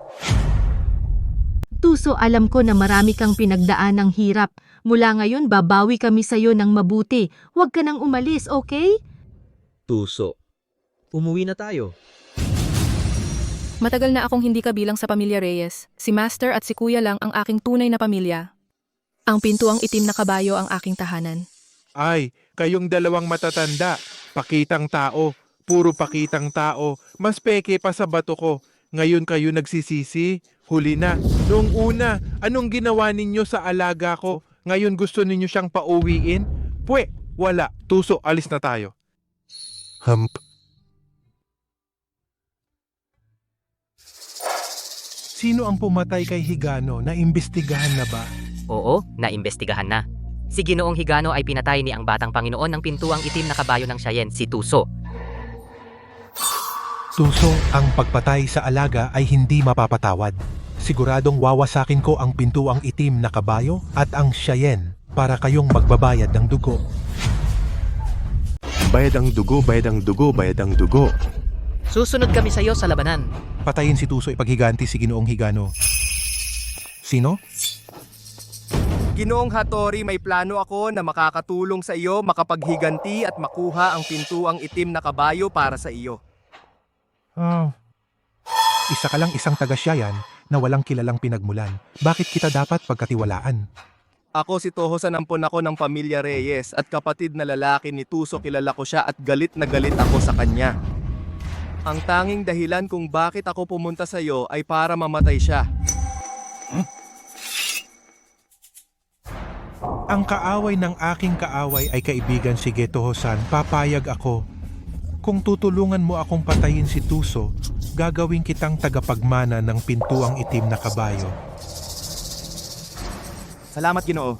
Tuso, alam ko na marami kang pinagdaan ng hirap. Mula ngayon, babawi kami sa'yo ng mabuti. Huwag ka nang umalis, okay? Tuso. Umuwi na tayo. Matagal na akong hindi kabilang sa pamilya Reyes. Si Master at si Kuya lang ang aking tunay na pamilya. Ang pintuang itim na kabayo ang aking tahanan. Ay, kayong dalawang matatanda. Pakitang tao. Puro pakitang tao. Mas peke pa sa bato ko. Ngayon kayo nagsisisi. Huli na. Noong una, anong ginawa ninyo sa alaga ko? Ngayon gusto ninyo siyang pauwiin? Pwe, wala. Tuso, alis na tayo. Hump. Sino ang pumatay kay Higano? Naimbestigahan na ba? Oo, naimbestigahan na. Si Ginoong Higano ay pinatay ni ang batang Panginoon ng pintuang itim na kabayo ng Cheyenne, si Tuso. Tuso, ang pagpatay sa alaga ay hindi mapapatawad. Siguradong wawasakin ko ang pintuang itim na kabayo at ang Cheyenne para kayong magbabayad ng dugo. Bayad ang dugo, bayad ang dugo, bayad ang dugo. Susunod kami sa iyo sa labanan. Patayin si Tuso, ipaghiganti si Ginoong Higano. Sino? Ginoong Hattori, may plano ako na makakatulong sa iyo makapaghiganti at makuha ang pintuang itim na kabayo para sa iyo. Isa ka lang isang taga-Siayan na walang kilalang pinagmulan. Bakit kita dapat pagkatiwalaan? Ako si Tohosan Ampon ako ng pamilya Reyes at kapatid na lalaki ni Tuso, kilala ko siya at galit na galit ako sa kanya. Ang tanging dahilan kung bakit ako pumunta sa iyo ay para mamatay siya. Ang kaaway ng aking kaaway ay kaibigan si Getohosan. Papayag ako. Kung tutulungan mo akong patayin si Tuso, gagawin kitang tagapagmana ng pintuang itim na kabayo. Salamat, Ginoo.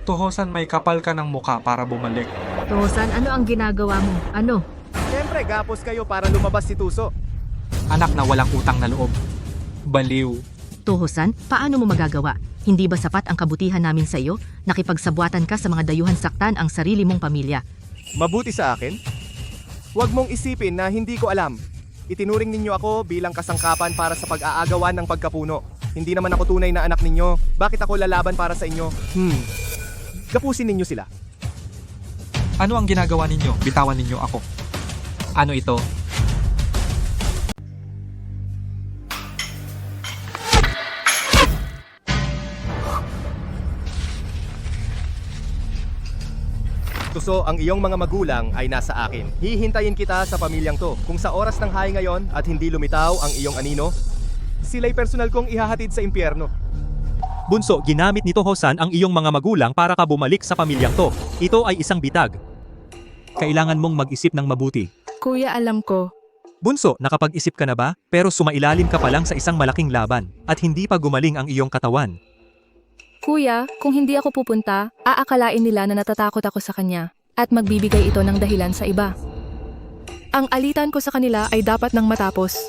Tuhosan, may kapal ka ng muka para bumalik. Tosan, ano ang ginagawa mo? Ano? Siyempre, gapos kayo para lumabas si Tuso. Anak na walang utang na loob. Baliw. Tohosan, paano mo magagawa? Hindi ba sapat ang kabutihan namin sa iyo? Nakipagsabwatan ka sa mga dayuhan saktan ang sarili mong pamilya. Mabuti sa akin? Huwag mong isipin na hindi ko alam. Itinuring ninyo ako bilang kasangkapan para sa pag-aagawan ng pagkapuno. Hindi naman ako tunay na anak ninyo. Bakit ako lalaban para sa inyo? Kapusin ninyo sila. Ano ang ginagawa ninyo? Bitawan ninyo ako. Ano ito? Tuso, ang iyong mga magulang ay nasa akin. Hihintayin kita sa pamilyang to. Kung sa oras ng hayi ngayon at hindi lumitaw ang iyong anino, sila'y personal kong ihahatid sa impyerno. Bunso, ginamit ni Tohosan ang iyong mga magulang para ka bumalik sa pamilyang to. Ito ay isang bitag. Kailangan mong mag-isip ng mabuti. Kuya, alam ko. Bunso, nakapag-isip ka na ba? Pero sumailalim ka pa lang sa isang malaking laban at hindi pa gumaling ang iyong katawan. Kuya, kung hindi ako pupunta, aakalain nila na natatakot ako sa kanya at magbibigay ito ng dahilan sa iba. Ang alitan ko sa kanila ay dapat nang matapos.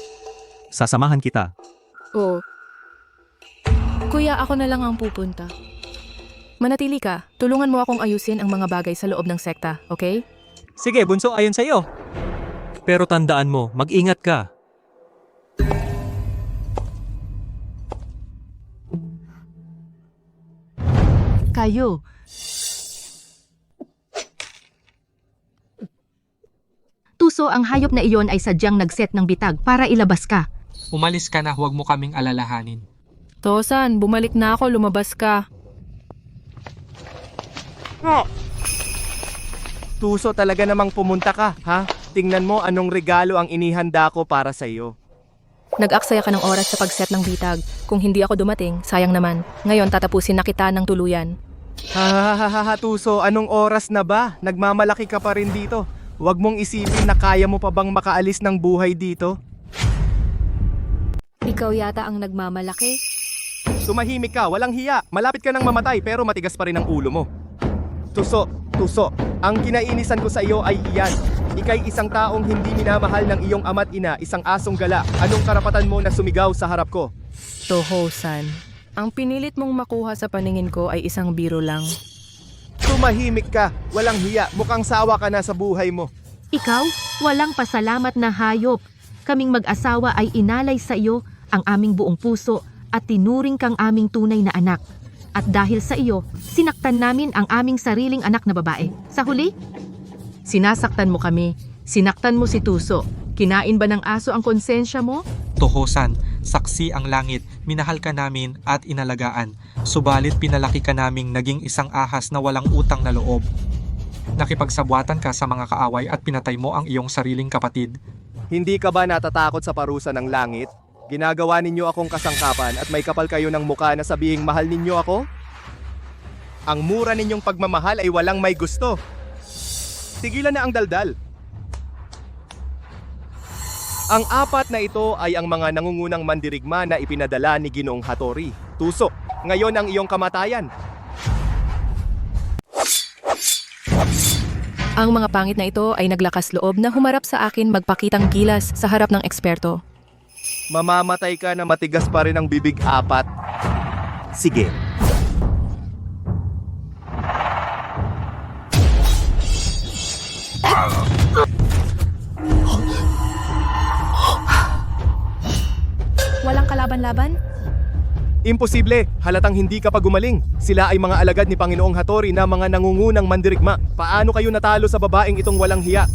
Sasamahan kita. Oo. Kuya, ako na lang ang pupunta. Manatili ka. Tulungan mo akong ayusin ang mga bagay sa loob ng sekta, okay? Sige, Bunso, ayon sa iyo. Pero tandaan mo, mag-ingat ka. Kayo. Tuso, ang hayop na iyon ay sadyang nagset ng bitag para ilabas ka. Umalis ka na, huwag mo kaming alalahanin. Tosan, bumalik na ako, lumabas ka. Tuso, talaga namang pumunta ka, ha? Tingnan mo anong regalo ang inihanda ko para sa iyo. Nag-aksaya ka ng oras sa pagset ng bitag. Kung hindi ako dumating, sayang naman. Ngayon tatapusin na kita ng tuluyan. Tuso, anong oras na ba? Nagmamalaki ka pa rin dito. Huwag mong isipin na kaya mo pa bang makaalis ng buhay dito. Ikaw yata ang nagmamalaki. Tumahimik ka, walang hiya. Malapit ka nang mamatay pero matigas pa rin ang ulo mo. Tuso, ang kinainisan ko sa iyo ay iyan. Ika'y isang taong hindi minamahal ng iyong ama't ina, isang asong gala. Anong karapatan mo na sumigaw sa harap ko? Tohosan, ang pinilit mong makuha sa paningin ko ay isang biro lang. Tumahimik ka, walang hiya. Mukhang sawa ka na sa buhay mo. Ikaw, walang pasalamat na hayop. Kaming mag-asawa ay inalay sa iyo ang aming buong puso at tinuring kang aming tunay na anak. At dahil sa iyo, sinaktan namin ang aming sariling anak na babae. Sa huli, sinasaktan mo kami. Sinaktan mo si Tuso. Kinain ba ng aso ang konsensya mo? Tuhosan, saksi ang langit, minahal ka namin at inalagaan. Subalit pinalaki ka naming naging isang ahas na walang utang na loob. Nakipagsabwatan ka sa mga kaaway at pinatay mo ang iyong sariling kapatid. Hindi ka ba natatakot sa parusa ng langit? Ginagawa ninyo akong kasangkapan at may kapal kayo ng muka na sabihing mahal ninyo ako? Ang mura ninyong pagmamahal ay walang may gusto. Tigilan na ang daldal. Ang apat na ito ay ang mga nangungunang mandirigma na ipinadala ni Ginoong Hattori. Tuso, ngayon ang iyong kamatayan. Ang mga pangit na ito ay naglakas loob na humarap sa akin magpakitang gilas sa harap ng eksperto. Mamamatay ka na matigas pa rin ang bibig apat. Sige. Walang kalaban-laban? Imposible, halatang hindi ka pa gumaling. Sila ay mga alagad ni Panginoong Hattori na mga nangungunang mandirigma. Paano kayo natalo sa babaeng itong walang hiya?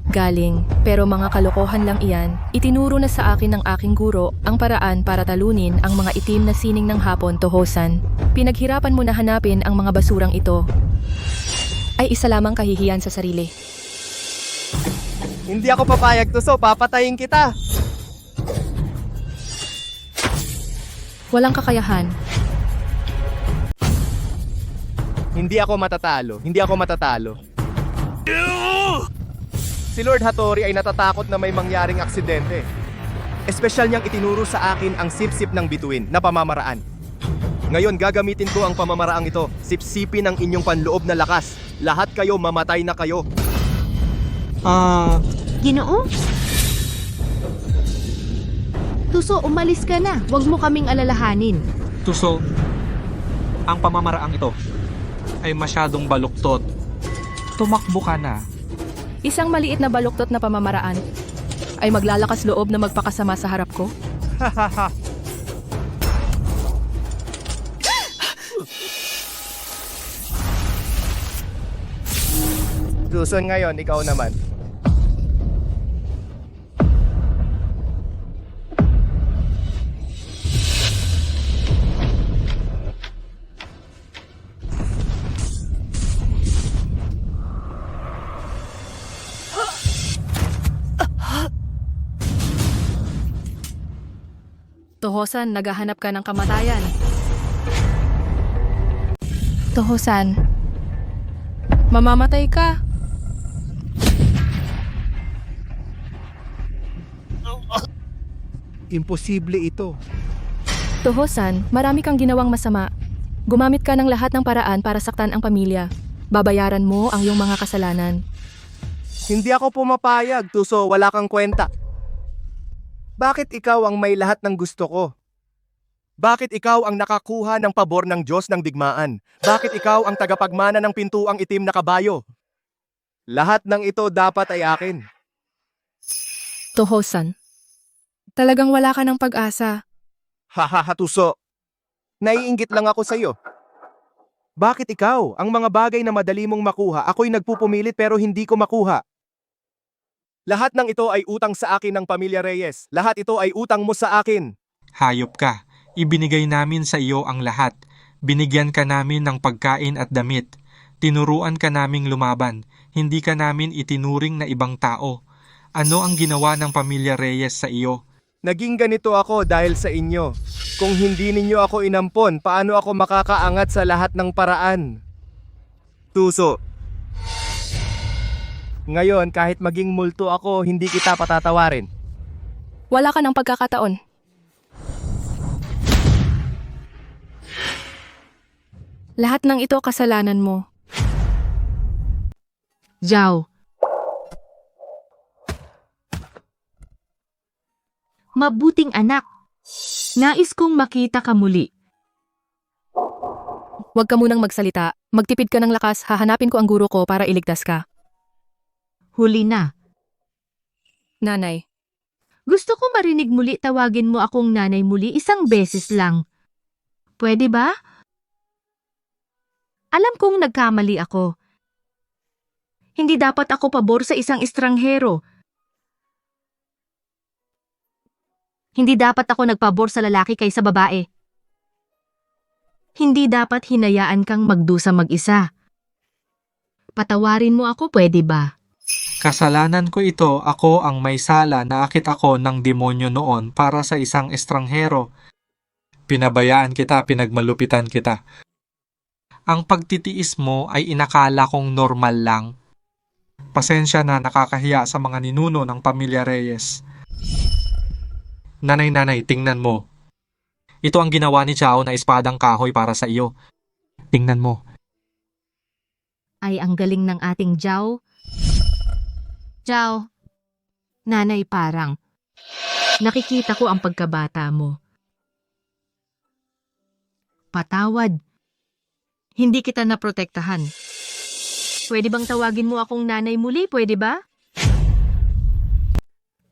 Galing, pero mga kalokohan lang iyan. Itinuro na sa akin ng aking guro ang paraan para talunin ang mga itim na sining ng hapon, Tohosan. Pinaghirapan mo na hanapin ang mga basurang ito. Ay isa lamang kahihiyan sa sarili. Hindi ako papayag, Tuso, papatayin kita. Walang kakayahan. Hindi ako matatalo. Si Lord Hattori ay natatakot na may mangyaring aksidente. Espesyal niyang itinuro sa akin ang sip-sip ng bituin na pamamaraan. Ngayon gagamitin ko ang pamamaraang ito. Sipsipin ang inyong panloob na lakas. Lahat kayo mamatay na kayo. Ginoo? Tuso, umalis ka na. Huwag mo kaming alalahanin. Tuso, ang pamamaraang ito ay masyadong baluktot. Tumakbo ka na. Isang maliit na baluktot na pamamaraan ay maglalakas loob na magpakasama sa harap ko? Susun ngayon, ikaw naman. Tohosan, naghahanap ka ng kamatayan. Tohosan, mamamatay ka. Imposible ito. Tohosan, marami kang ginawang masama. Gumamit ka ng lahat ng paraan para saktan ang pamilya. Babayaran mo ang iyong mga kasalanan. Hindi ako pumapayag, Tuso, wala kang kwenta. Bakit ikaw ang may lahat ng gusto ko? Bakit ikaw ang nakakuha ng pabor ng Diyos ng digmaan? Bakit ikaw ang tagapagmana ng pintuang itim na kabayo? Lahat ng ito dapat ay akin. Tohosan, talagang wala ka ng pag-asa. Tuso. Naiinggit lang ako sa iyo. Bakit ikaw, ang mga bagay na madali mong makuha, ako'y nagpupumilit pero hindi ko makuha? Lahat ng ito ay utang sa akin ng pamilya Reyes. Lahat ito ay utang mo sa akin. Hayop ka. Ibinigay namin sa iyo ang lahat. Binigyan ka namin ng pagkain at damit. Tinuruan ka naming lumaban. Hindi ka namin itinuring na ibang tao. Ano ang ginawa ng pamilya Reyes sa iyo? Naging ganito ako dahil sa inyo. Kung hindi ninyo ako inampon, paano ako makakaangat sa lahat ng paraan? Tuso. Ngayon, kahit maging multo ako, hindi kita patatawarin. Wala ka ng pagkakataon. Lahat ng ito kasalanan mo. Zhao. Mabuting anak. Nais kong makita ka muli. Huwag ka munang magsalita. Magtipid ka ng lakas, hahanapin ko ang guro ko para iligtas ka. Huli na. Nanay. Gusto ko marinig muli tawagin mo akong nanay muli isang beses lang. Pwede ba? Alam kong nagkamali ako. Hindi dapat ako pabor sa isang estranghero. Hindi dapat ako nagpabor sa lalaki kaysa babae. Hindi dapat hinayaan kang magdusa mag-isa. Patawarin mo ako, pwede ba? Kasalanan ko ito, ako ang may sala, naakit ako ng demonyo noon para sa isang estranghero. Pinabayaan kita, pinagmalupitan kita. Ang pagtitiis mo ay inakala kong normal lang. Pasensya na, nakakahiya sa mga ninuno ng pamilya Reyes. Nanay, tingnan mo. Ito ang ginawa ni Zhao na espadang kahoy para sa iyo. Tingnan mo. Ay, ang galing ng ating Zhao. Zhao, nanay parang. Nakikita ko ang pagkabata mo. Patawad. Hindi kita naprotektahan. Pwede bang tawagin mo akong nanay muli? Pwede ba?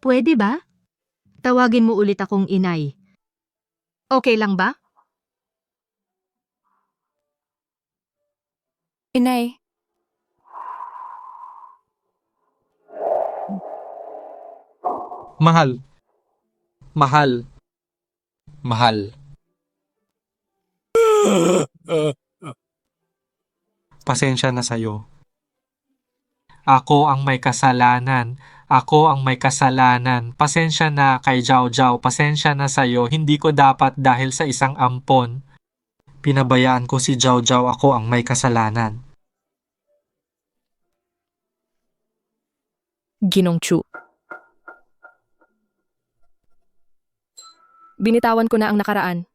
Pwede ba? Tawagin mo ulit akong inay. Okay lang ba? Inay. Mahal. Mahal. Mahal. Pasensya na sa'yo. Ako ang may kasalanan. Ako ang may kasalanan. Pasensya na kay Zhao Zhao. Pasensya na sa'yo. Hindi ko dapat dahil sa isang ampon. Pinabayaan ko si Zhao Zhao. Ako ang may kasalanan. Ginong Chu. Binitawan ko na ang nakaraan.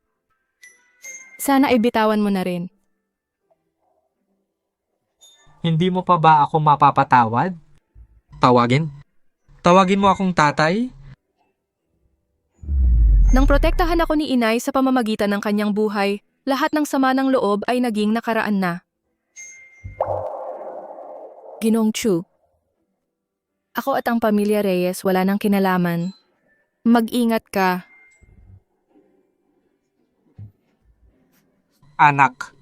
Sana ay bitawan mo na rin. Hindi mo pa ba ako mapapatawad? Tawagin? Tawagin mo akong tatay? Nang protektahan ako ni inay sa pamamagitan ng kanyang buhay, lahat ng sama ng loob ay naging nakaraan na. Ginong Chu. Ako at ang pamilya Reyes wala nang kinalaman. Mag-ingat ka. Anak.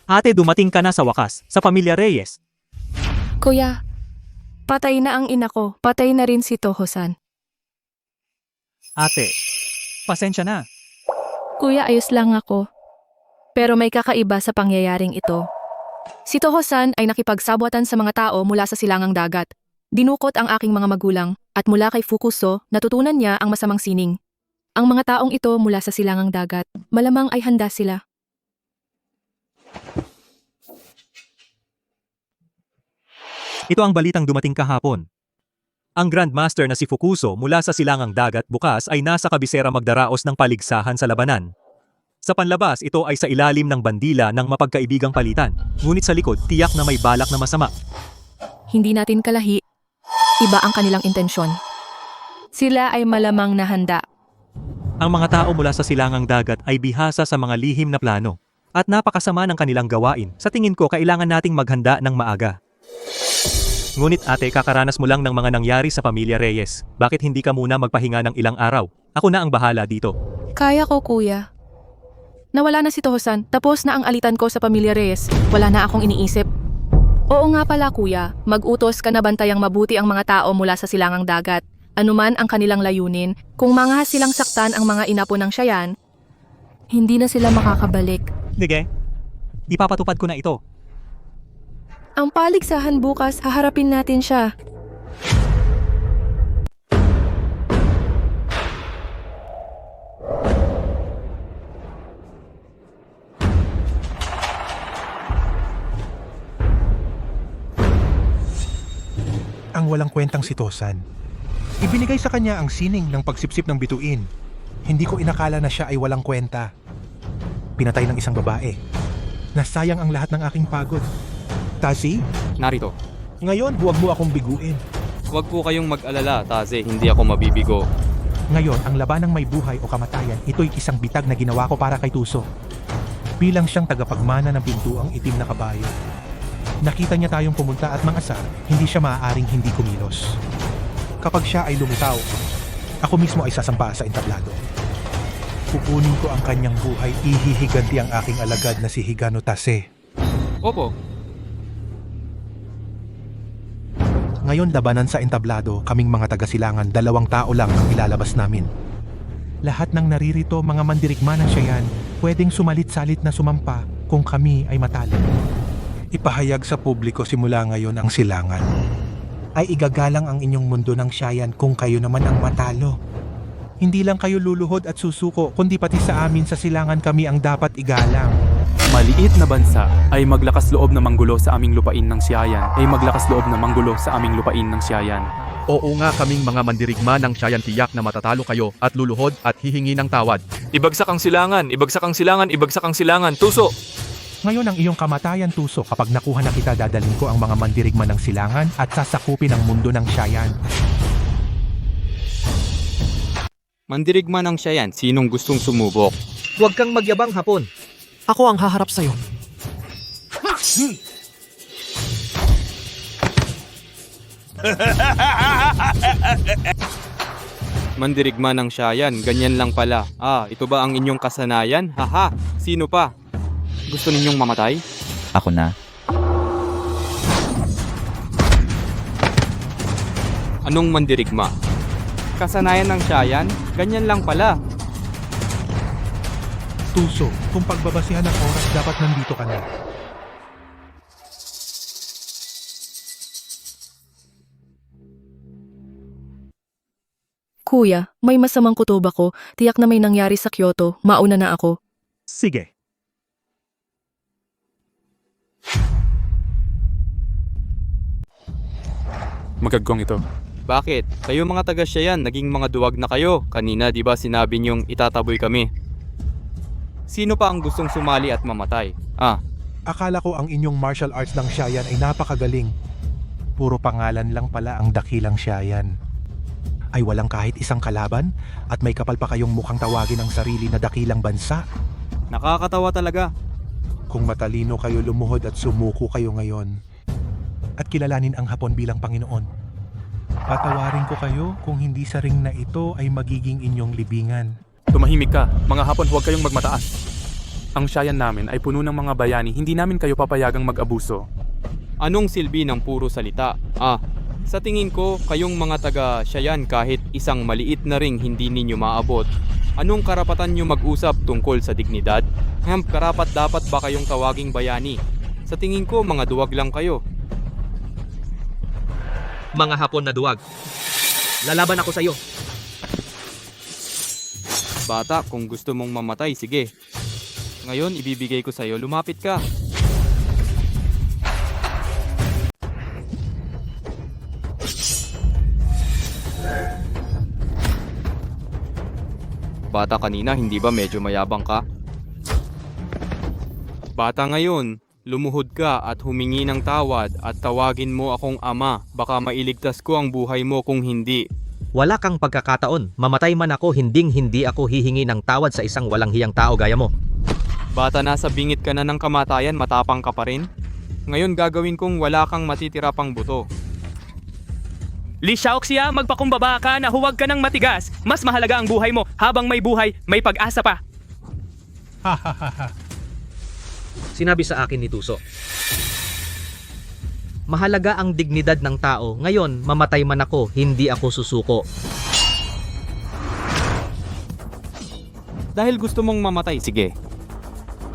Ate, dumating ka na sa wakas, sa pamilya Reyes. Kuya, patay na ang ina ko. Patay na rin si Toho-san. Ate, pasensya na. Kuya, ayos lang ako. Pero may kakaiba sa pangyayaring ito. Si Toho-san ay nakipagsabwatan sa mga tao mula sa silangang dagat. Dinukot ang aking mga magulang at mula kay Fukuso, natutunan niya ang masamang sining. Ang mga taong ito mula sa silangang dagat, malamang ay handa sila. Ito ang balitang dumating kahapon. Ang Grandmaster na si Fukuso mula sa silangang dagat bukas ay nasa kabisera magdaraos ng paligsahan sa labanan. Sa panlabas, ito ay sa ilalim ng bandila ng mapagkaibigang palitan. Ngunit sa likod, tiyak na may balak na masama. Hindi natin kalahi. Iba ang kanilang intensyon. Sila ay malamang nahanda. Ang mga tao mula sa silangang dagat ay bihasa sa mga lihim na plano. At napakasama ng kanilang gawain. Sa tingin ko, kailangan nating maghanda ng maaga. Ngunit ate, kakaranas mo lang ng mga nangyari sa pamilya Reyes. Bakit hindi ka muna magpahinga ng ilang araw? Ako na ang bahala dito. Kaya ko, kuya. Nawala na si Tohosan, tapos na ang alitan ko sa pamilya Reyes. Wala na akong iniisip. Oo nga pala, kuya. Mag-utos ka na bantayang mabuti ang mga tao mula sa silangang dagat. Anuman ang kanilang layunin, kung mga silang saktan ang mga inapo ng Siayan, hindi na sila makakabalik. Sige, ipapatupad ko na ito. Ang paligsahan bukas, haharapin natin siya. Ang walang kwentang si Tosan. Ibinigay sa kanya ang sining ng pagsipsip ng bituin. Hindi ko inakala na siya ay walang kwenta. Pinatay ng isang babae. Nasayang ang lahat ng aking pagod. Tazi, Narito. ngayon huwag mo akong biguin. Huwag po kayong mag-alala, Taze, hindi ako mabibigo. Ngayon, ang labanang may buhay o kamatayan, ito'y isang bitag na ginawa ko para kay Tuso. Bilang siyang tagapagmana ng pintuang itim na kabayo. Nakita niya tayong pumunta at mangasar, hindi siya maaaring hindi kumilos. Kapag siya ay lumitaw, ako mismo ay sasampa sa entablado. Kukunin ko ang kanyang buhay, ihihiganti ang aking alagad na si Higano Tase. Opo. Ngayon labanan sa entablado, kaming mga taga-silangan, 2 tao lang ang ilalabas namin. Lahat ng naririto, mga mandirigma ng Siayan, pwedeng sumalit-salit na sumampa kung kami ay matalo. Ipahayag sa publiko simula ngayon ang silangan. Ay igagalang ang inyong mundo ng Siayan kung kayo naman ang matalo. Hindi lang kayo luluhod at susuko, kundi pati sa amin sa silangan kami ang dapat igalang. Maliit na bansa ay maglakas loob na manggulo sa aming lupain ng Siayan, Oo nga, kaming mga mandirigma ng Siayan, tiyak na matatalo kayo at luluhod at hihingi ng tawad. Ibagsak ang silangan, ibagsak ang silangan, ibagsak ang silangan, Tuso! Ngayon ang iyong kamatayan, Tuso. Kapag nakuha na kita, dadalhin ko ang mga mandirigma ng silangan at sasakupin ang mundo ng Siayan. Mandirigma ng Siayan, sinong gustong sumubok? Huwag kang magyabang, Hapon. Ako ang haharap sa'yo. Mandirigma ng Siayan, ganyan lang pala. Ito ba ang inyong kasanayan? Haha, sino pa? Gusto ninyong mamatay? Ako na. Anong mandirigma? Kasanayan ng Siayan? Ganyan lang pala. Tuso, kung pagbabasihan ng oras, dapat nandito ka na. Kuya, may masamang kutob ako. Tiyak na may nangyari sa Kyoto. Mauna na ako. Sige. Magagawang ito. Bakit? Kayo mga taga-Siayan, naging mga duwag na kayo. Kanina, di ba sinabi niyong itataboy kami? Sino pa ang gustong sumali at mamatay? Akala ko ang inyong martial arts ng Siayan ay napakagaling. Puro pangalan lang pala ang dakilang Siayan. Ay walang kahit isang kalaban at may kapal pa kayong mukhang tawagin ang sarili na dakilang bansa. Nakakatawa talaga. Kung matalino kayo, lumuhod at sumuko kayo ngayon. At kilalanin ang Hapon bilang Panginoon. Patawarin ko kayo kung hindi sa ring na ito ay magiging inyong libingan. Tumahimik ka. Mga Hapon, huwag kayong magmataas. Ang Siayan namin ay puno ng mga bayani, hindi namin kayo papayagang mag-abuso. Anong silbi ng puro salita? Sa tingin ko, kayong mga taga-Siayan kahit isang maliit na ring hindi ninyo maabot. Anong karapatan nyo mag-usap tungkol sa dignidad? Karapat dapat ba kayong tawaging bayani? Sa tingin ko, mga duwag lang kayo. Mga Hapon na duwag. Lalaban ako sa'yo. Bata, kung gusto mong mamatay, sige. Ngayon, ibibigay ko sa'yo, lumapit ka. Bata, kanina, hindi ba medyo mayabang ka? Bata, ngayon, lumuhod ka at humingi ng tawad at tawagin mo akong ama. Baka mailigtas ko ang buhay mo kung hindi. Wala kang pagkakataon. Mamatay man ako, hindi ako hihingi ng tawad sa isang walang hiyang tao gaya mo. Bata, nasa bingit ka na ng kamatayan, matapang ka pa rin? Ngayon gagawin kong wala kang matitira pang buto. Li Xiaoxia, magpakumbaba ka na huwag ka ng matigas. Mas mahalaga ang buhay mo. Habang may buhay, may pag-asa pa. Sinabi sa akin ni Tuso. Mahalaga ang dignidad ng tao. Ngayon, mamatay man ako, hindi ako susuko. Dahil gusto mong mamatay, sige.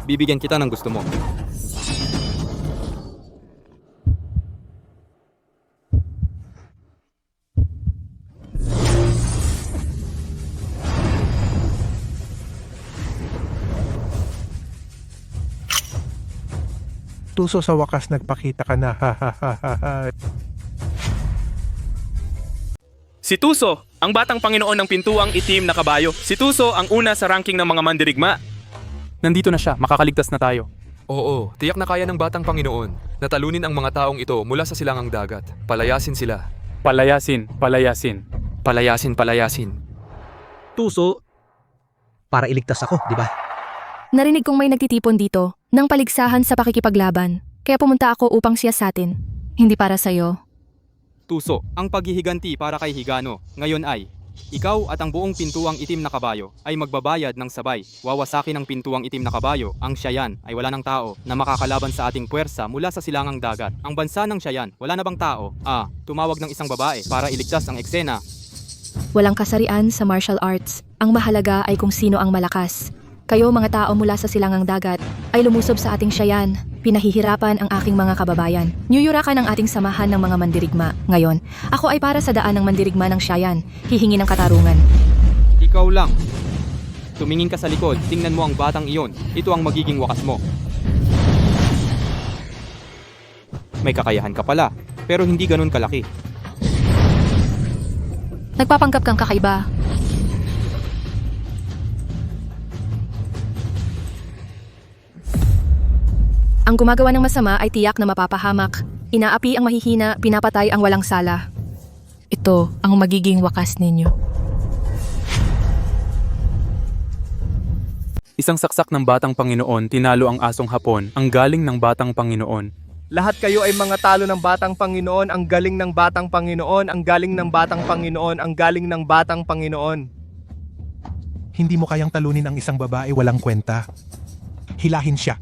Bibigyan kita ng gusto mo. Tuso, sa wakas nagpakita ka na. Si Tuso, ang batang Panginoon ng pintuang itim na kabayo. Si Tuso ang una sa ranking ng mga mandirigma. Nandito na siya, makakaligtas na tayo. Oo, tiyak na kaya ng batang Panginoon. Natalunin ang mga taong ito mula sa silangang dagat. Palayasin sila. Palayasin, palayasin. Palayasin, palayasin. Tuso, para iligtas ako, di ba? Narinig kong may nagtitipon dito ng paligsahan sa pakikipaglaban. Kaya pumunta ako upang siyasatin. Hindi para sa'yo. Tuso, ang paghihiganti para kay Higano ngayon ay, ikaw at ang buong pintuang itim na kabayo ay magbabayad ng sabay. Wawasakin ang pintuang itim na kabayo, ang Siayan ay wala ng tao na makakalaban sa ating puwersa mula sa silangang dagat. Ang bansa ng Siayan, wala na bang tao? Tumawag ng isang babae para iligtas ang eksena. Walang kasarian sa martial arts. Ang mahalaga ay kung sino ang malakas. Kayo mga tao mula sa silangang dagat ay lumusob sa ating Siayan. Pinahihirapan ang aking mga kababayan. Niyuyurakan ang ating samahan ng mga mandirigma. Ngayon, ako ay para sa daan ng mandirigma ng Siayan. Hihingi ng katarungan. Ikaw lang. Tumingin ka sa likod, tingnan mo ang batang iyon. Ito ang magiging wakas mo. May kakayahan ka pala, pero hindi ganun kalaki. Nagpapanggap kang kakaiba. Ang gumagawa ng masama ay tiyak na mapapahamak. Inaapi ang mahihina, pinapatay ang walang sala. Ito ang magiging wakas ninyo. Isang saksak ng batang Panginoon, tinalo ang asong hapon, ang galing ng batang Panginoon. Lahat kayo ay mga talo ng batang Panginoon, ang galing ng batang Panginoon, ang galing ng batang Panginoon, ang galing ng batang Panginoon. Hindi mo kayang talunin ang isang babae walang kwenta. Hilahin siya.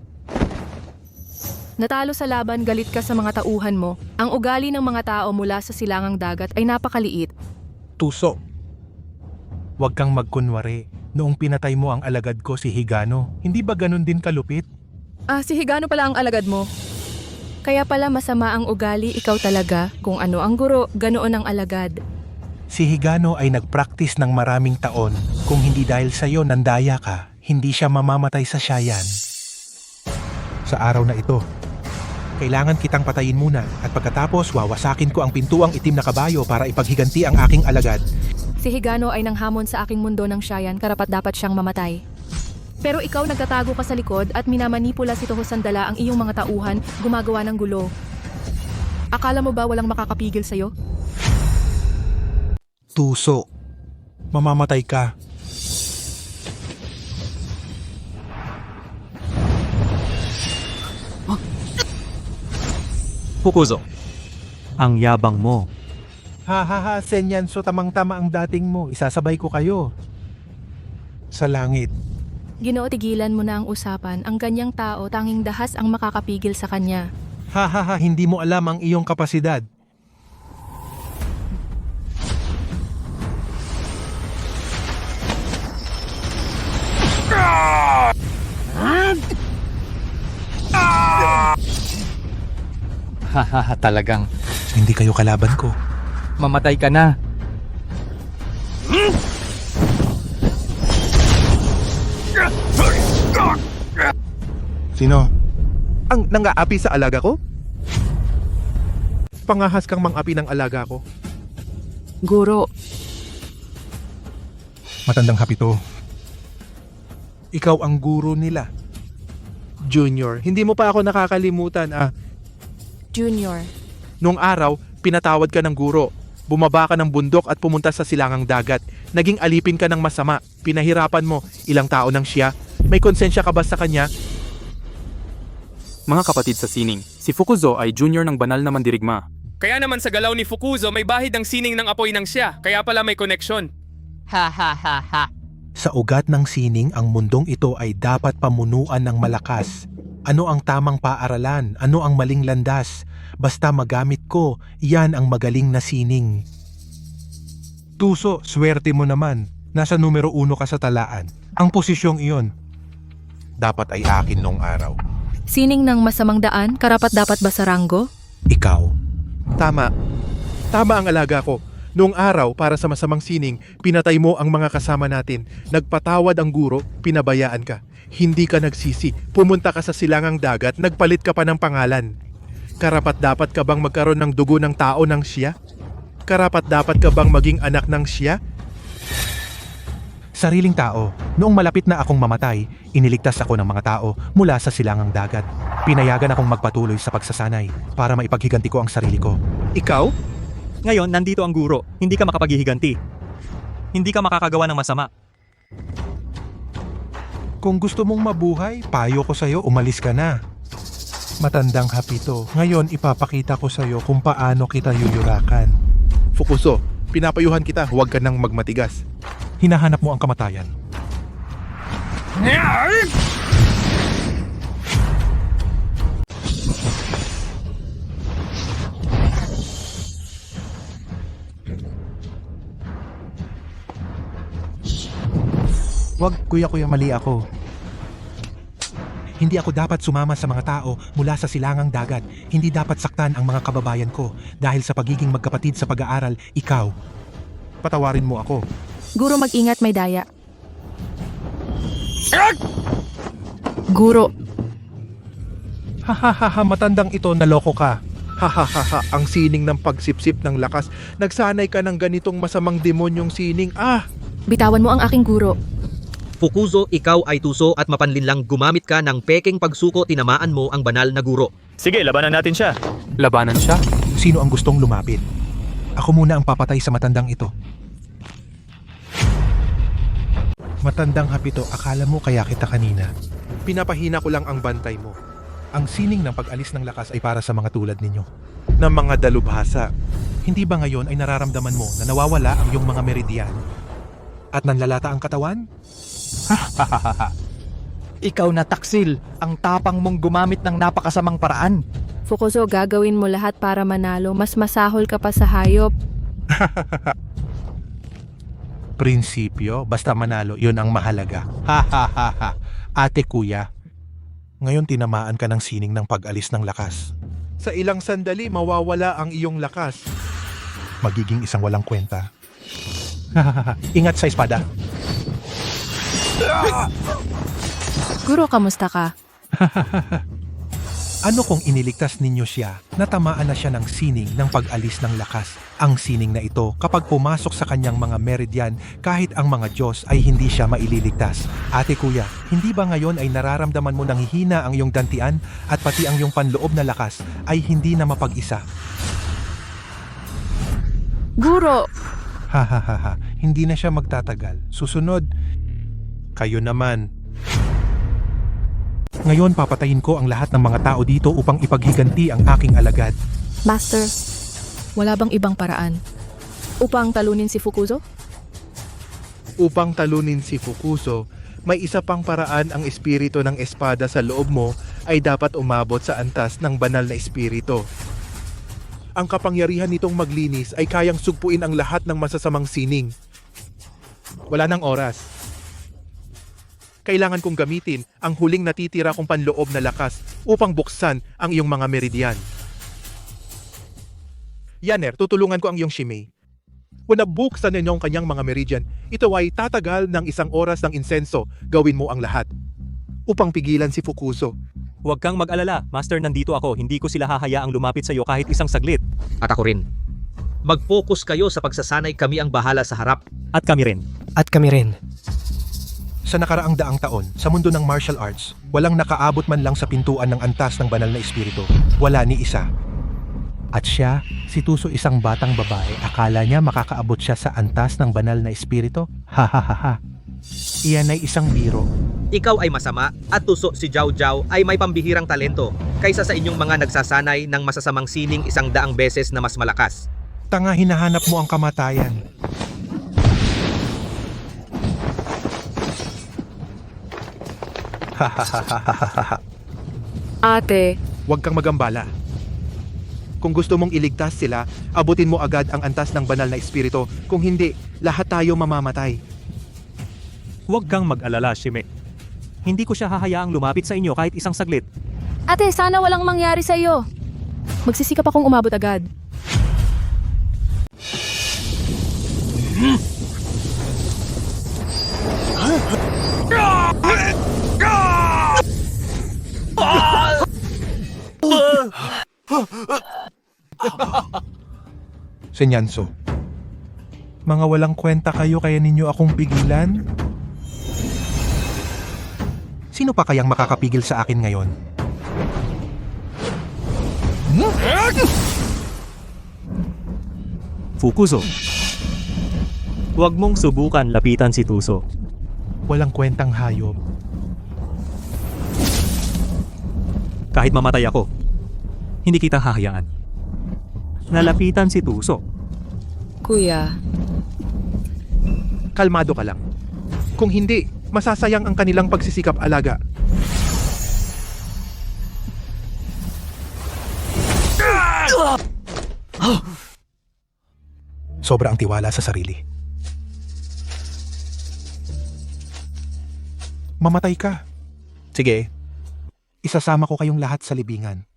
Natalo sa laban, galit ka sa mga tauhan mo. Ang ugali ng mga tao mula sa silangang dagat ay napakaliit. Tuso, huwag kang magkunwari. Noong pinatay mo ang alagad ko si Higano, hindi ba ganun din kalupit? Si Higano pala ang alagad mo. Kaya pala masama ang ugali, ikaw talaga. Kung ano ang guro, ganoon ang alagad. Si Higano ay nagpractice ng maraming taon. Kung hindi dahil sa'yo nandaya ka, hindi siya mamamatay sa Siayan. Sa araw na ito, kailangan kitang patayin muna at pagkatapos wawasakin ko ang pintuang itim na kabayo para ipaghiganti ang aking alagad. Si Higano ay nanghamon sa aking mundo ng Siayan, karapat-dapat siyang mamatay. Pero ikaw nagtatago ka sa likod at minamanipula si Toho Sandala ang iyong mga tauhan, gumagawa ng gulo. Akala mo ba walang makakapigil sa'yo? Tuso, mamamatay ka. Fukuzo, ang yabang mo. Senyan, so tamang-tama ang dating mo. Isasabay ko kayo. Sa langit. Ginoo, tigilan mo na ang usapan. Ang ganyang tao, tanging dahas ang makakapigil sa kanya. Hindi mo alam ang iyong kapasidad. Talagang. Hindi kayo kalaban ko. Mamatay ka na. Sino? Ang nang-aapi sa alaga ko? Pangahas kang mang-api ng alaga ko. Guro. Matandang hapito. Ikaw ang guro nila. Junior, hindi mo pa ako nakakalimutan Junior. Noong araw, pinatawad ka ng guro. Bumaba ka ng bundok at pumunta sa silangang dagat. Naging alipin ka ng masama. Pinahirapan mo. Ilang tao nang siya. May konsensya ka ba sa kanya? Mga kapatid sa sining, si Fukuzo ay junior ng banal na mandirigma. Kaya naman sa galaw ni Fukuzo may bahid ang sining ng apoy ng siya, kaya pala may koneksyon. Ha ha ha ha. Sa ugat ng sining, ang mundong ito ay dapat pamunuan ng malakas. Ano ang tamang paaralan? Ano ang maling landas? Basta magamit ko, yan ang magaling na sining. Tuso, swerte mo naman. Nasa numero 1 ka sa talaan. Ang posisyong iyon, dapat ay akin nung araw. Sining ng masamang daan, karapat dapat ba sa ranggo? Ikaw. Tama. Tama ang alaga ko. Noong araw, para sa masamang sining, pinatay mo ang mga kasama natin. Nagpatawad ang guro, pinabayaan ka. Hindi ka nagsisi. Pumunta ka sa silangang dagat, nagpalit ka pa ng pangalan. Karapat-dapat ka bang magkaroon ng dugo ng tao ng siya? Karapat-dapat ka bang maging anak ng siya? Sariling tao. Noong malapit na akong mamatay, iniligtas ako ng mga tao mula sa silangang dagat. Pinayagan akong magpatuloy sa pagsasanay para maipaghiganti ko ang sarili ko. Ikaw? Ngayon, nandito ang guro. Hindi ka makapaghihiganti. Hindi ka makakagawa ng masama. Kung gusto mong mabuhay, payo ko sa'yo, umalis ka na. Matandang hapito. Ngayon, ipapakita ko sa'yo kung paano kita yuyurakan. Fukuzo, pinapayuhan kita, huwag ka nang magmatigas. Hinahanap mo ang kamatayan. Wag, kuya, mali ako. Hindi ako dapat sumama sa mga tao mula sa silangang dagat. Hindi dapat saktan ang mga kababayan ko dahil sa pagiging magkapatid sa pag-aaral, ikaw. Patawarin mo ako. Guro, mag-ingat, may daya. Guro. Hahaha, matandang ito, naloko ka. Hahaha, ang sining ng pagsipsip ng lakas. Nagsanay ka ng ganitong masamang demonyong sining. Bitawan mo ang aking guro. Fukuzo, ikaw ay tuso at mapanlinlang gumamit ka ng peking pagsuko, tinamaan mo ang banal na guro. Sige, labanan natin siya. Labanan siya? Sino ang gustong lumapit? Ako muna ang papatay sa matandang ito. Matandang hapito, akala mo kaya kita kanina. Pinapahina ko lang ang bantay mo. Ang sining ng pag-alis ng lakas ay para sa mga tulad ninyo. Ng mga dalubhasa. Hindi ba ngayon ay nararamdaman mo na nawawala ang iyong mga meridian? At nanlalata ang katawan? Ikaw na taksil, ang tapang mong gumamit ng napakasamang paraan. Fukuzo, gagawin mo lahat para manalo. Mas masahol ka pa sa hayop. Prinsipyo, basta manalo, yun ang mahalaga. Ate kuya, ngayon tinamaan ka ng sining ng pag-alis ng lakas. Sa ilang sandali, mawawala ang iyong lakas. Magiging isang walang kwenta. Ingat sa espada. Guro, kamusta ka? Ano kung iniligtas ninyo siya, natamaan na siya ng sining ng pag-alis ng lakas? Ang sining na ito, kapag pumasok sa kanyang mga meridian, kahit ang mga Diyos ay hindi siya maililigtas. Ate kuya, hindi ba ngayon ay nararamdaman mo nang hihina ang iyong dantian at pati ang iyong panloob na lakas ay hindi na mapag-isa? Guro! Hahaha, hindi na siya magtatagal. Susunod, kayo naman. Ngayon papatayin ko ang lahat ng mga tao dito upang ipaghiganti ang aking alagad. Master, wala bang ibang paraan? Upang talunin si Fukuzo? Upang talunin si Fukuzo, may isa pang paraan. Ang espiritu ng espada sa loob mo ay dapat umabot sa antas ng banal na espiritu. Ang kapangyarihan nitong maglinis ay kayang sugpuin ang lahat ng masasamang sining. Wala nang oras. Kailangan kong gamitin ang huling natitira kong panloob na lakas upang buksan ang iyong mga meridian. Yaner, tutulungan ko ang iyong Shimei. Kung nabuksan ninyo ang kanyang mga meridian, ito ay tatagal ng 1 oras ng insenso. Gawin mo ang lahat upang pigilan si Fukuzo. Huwag kang mag-alala, Master, nandito ako. Hindi ko sila hahayaang lumapit sa iyo kahit isang saglit. At ako rin. Mag-focus kayo sa pagsasanay, kami ang bahala sa harap. At kami rin. At kami rin. Sa nakaraang daang taon, sa mundo ng martial arts, walang nakaabot man lang sa pintuan ng antas ng banal na espiritu. Wala ni isa. At siya, si Tuso, isang batang babae, akala niya makakaabot siya sa antas ng banal na espiritu? Hahaha. Iyan ay isang biro. Ikaw ay masama at tuso si Jiao Jiao ay may pambihirang talento kaysa sa inyong mga nagsasanay ng masasamang sining 100 beses na mas malakas. Tanga, hinahanap mo ang kamatayan. Ate, Huwag kang magambala. Kung gusto mong iligtas sila, abutin mo agad ang antas ng banal na espiritu. Kung hindi, lahat tayo mamamatay. Huwag kang mag-alala, Shime. Hindi ko siya hahayaang lumapit sa inyo kahit isang saglit. ate, sana walang mangyari sa iyo. Magsisikap akong umabot agad. Senyanso, mga walang kwenta kayo kaya ninyo akong pigilan? Sino pa kayang makakapigil sa akin ngayon? Fukuzo. Huwag mong subukan lapitan si Tuso. Walang kwentang hayop. Kahit mamatay ako, hindi kita hahayaan. Nalapitan si Tuso. Kuya, Kalmado ka lang. Kung hindi, masasayang ang kanilang pagsisikap alaga. Sobra ang tiwala sa sarili. Mamatay ka. Sige, isasama ko kayong lahat sa libingan.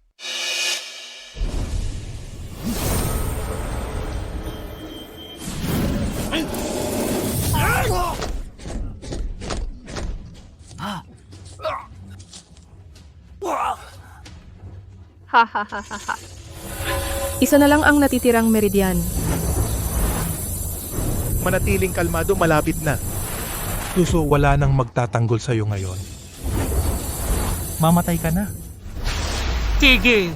ha ha ha ha ha. Isa na lang ang natitirang meridian. Manatiling kalmado, malapit na. Tuso, wala nang magtatanggol sa'yo ngayon. Mamatay ka na. Sige!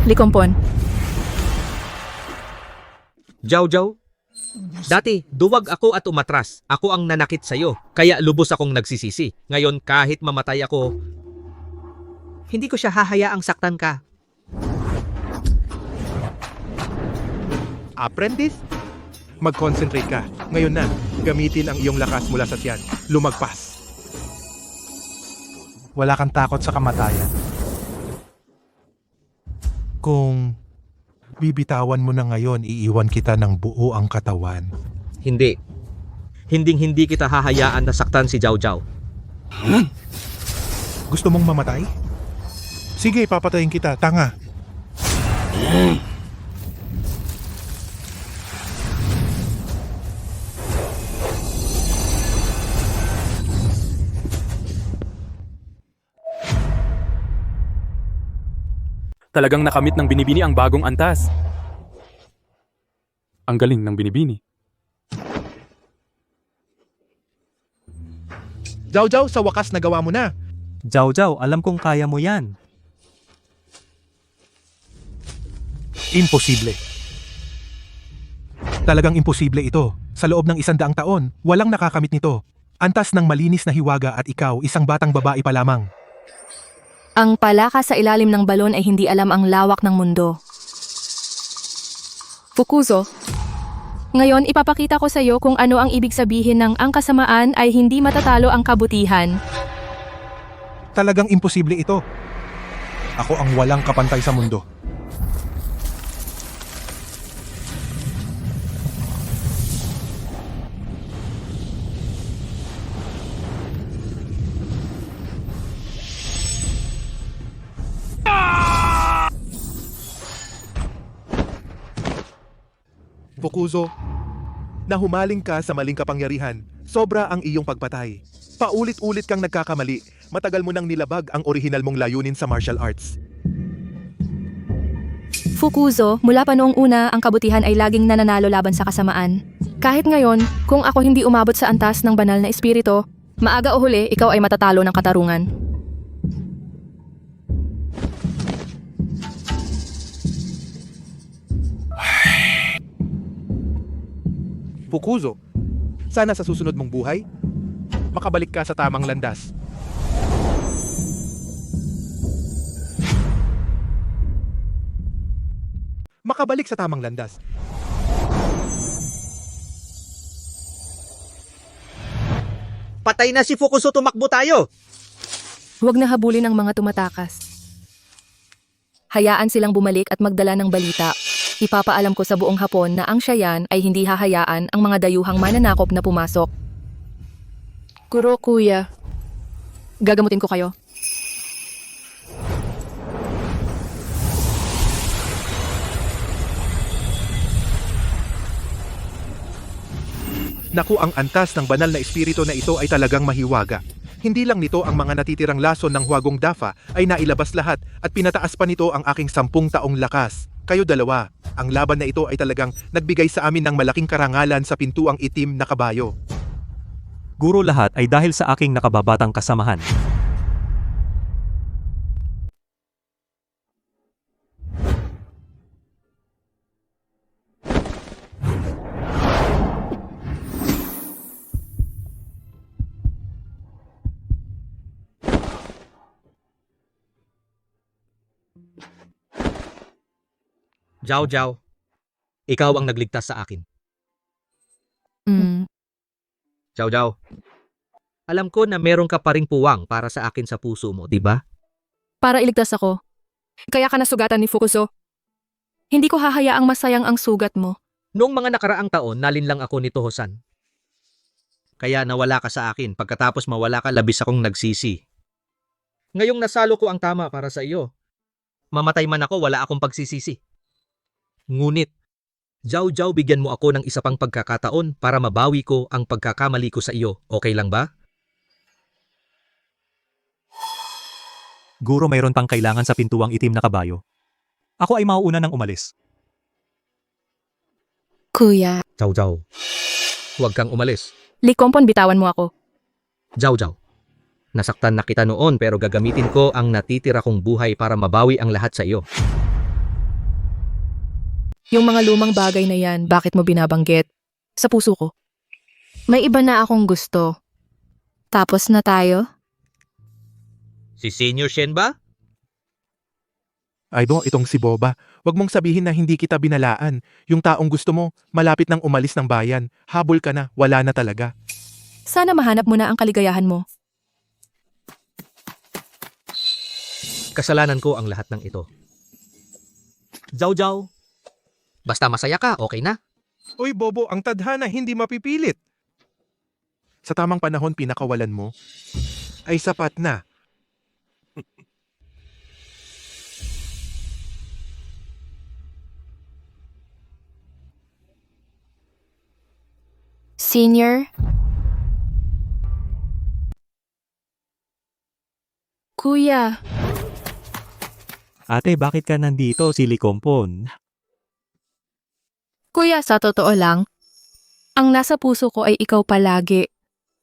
Likompon. Jiao Jiao, dati duwag ako at umatras. Ako ang nanakit sa'yo, kaya lubos akong nagsisisi. Ngayon kahit mamatay ako, hindi ko siya hahayaang saktan ka. Apprentice? Mag-concentrate ka. Ngayon na, gamitin ang iyong lakas mula sa tiyan. Lumagpas. Wala kang takot sa kamatayan. Kung bibitawan mo na ngayon, iiwan kita ng buo ang katawan. Hindi. Hinding-hindi kita hahayaan na saktan si Jiao Jiao. Gusto mong mamatay? Sige, papatayin kita. Tanga. Talagang nakamit ng Binibini ang bagong antas. Ang galing ng Binibini. Jiao Jiao, sa wakas nagawa mo na. Jiao Jiao, alam kong kaya mo yan. Imposible. Talagang imposible ito. Sa loob ng 100 taon, walang nakakamit nito. Antas ng malinis na hiwaga at ikaw, isang batang babae pa lamang. Ang palaka sa ilalim ng balon ay hindi alam ang lawak ng mundo. Fukuzo, ngayon ipapakita ko sa iyo kung ano ang ibig sabihin ng ang kasamaan ay hindi matatalo ang kabutihan. Talagang imposible ito. Ako ang walang kapantay sa mundo. Fukuzo, nahumaling ka sa maling kapangyarihan. Sobra ang iyong pagpatay. Paulit-ulit kang nagkakamali. Matagal mo nang nilabag ang orihinal mong layunin sa martial arts. Fukuzo, mula pa noong una, ang kabutihan ay laging nananalo laban sa kasamaan. Kahit ngayon, kung ako hindi umabot sa antas ng banal na espiritu, maaga o huli, ikaw ay matatalo ng katarungan. Fukuzo, sana sa susunod mong buhay, makabalik ka sa tamang landas. Makabalik sa tamang landas. Patay na si Fukuzo, tumakbo tayo! Huwag na habulin ang mga tumatakas. Hayaan silang bumalik at magdala ng balita. Ipapaalam ko sa buong Hapon na ang Cheyenne ay hindi hahayaan ang mga dayuhang mananakop na pumasok. Kuro, kuya. Gagamutin ko kayo. Naku, ang antas ng banal na espiritu na ito ay talagang mahiwaga. Hindi lang nito ang mga natitirang lason ng Huwagong Dafa ay nailabas lahat at pinataas pa nito ang aking 10 taong lakas. Kayo dalawa, ang laban na ito ay talagang nagbigay sa amin ng malaking karangalan sa pintuang itim na kabayo. Guro, lahat ay dahil sa aking nakababatang kasamahan. Jiao Jiao, ikaw ang nagligtas sa akin. Jiao Jiao, alam ko na meron ka pa ring puwang para sa akin sa puso mo, di ba? Para iligtas ako. Kaya ka nasugatan ni Fukuzo. Hindi ko hahayaang masayang ang sugat mo. Noong mga nakaraang taon, nalinlang ako ni Toho-san. Kaya nawala ka sa akin, pagkatapos mawala ka, labis akong nagsisi. Ngayong nasalo ko ang tama para sa iyo. Mamatay man ako, wala akong pagsisisi. Ngunit, Jiao Jiao, bigyan mo ako ng isa pang pagkakataon para mabawi ko ang pagkakamali ko sa iyo. Okay lang ba? Guro, mayroon pang kailangan sa pintuang itim na kabayo. Ako ay mauuna nang umalis. Kuya. Jiao Jiao, huwag kang umalis. Likompon, bitawan mo ako. Jiao Jiao, nasaktan na kita noon pero gagamitin ko ang natitira kong buhay para mabawi ang lahat sa iyo. Yung mga lumang bagay na yan, bakit mo binabanggit? Sa puso ko. May iba na akong gusto. Tapos na tayo? Si Senior Shen ba? Aido, itong si Boba. Huwag mong sabihin na hindi kita binalaan. Yung taong gusto mo, malapit nang umalis ng bayan. Habol ka na, wala na talaga. Sana mahanap mo na ang kaligayahan mo. Kasalanan ko ang lahat ng ito. Jiao Jiao, basta masaya ka, okay na? Uy, Bobo, ang tadhana hindi mapipilit. Sa tamang panahon pinakawalan mo, ay sapat na. Senior? Kuya. Ate, bakit ka nandito, Silikompon? Kuya, sa totoo lang, ang nasa puso ko ay ikaw palagi.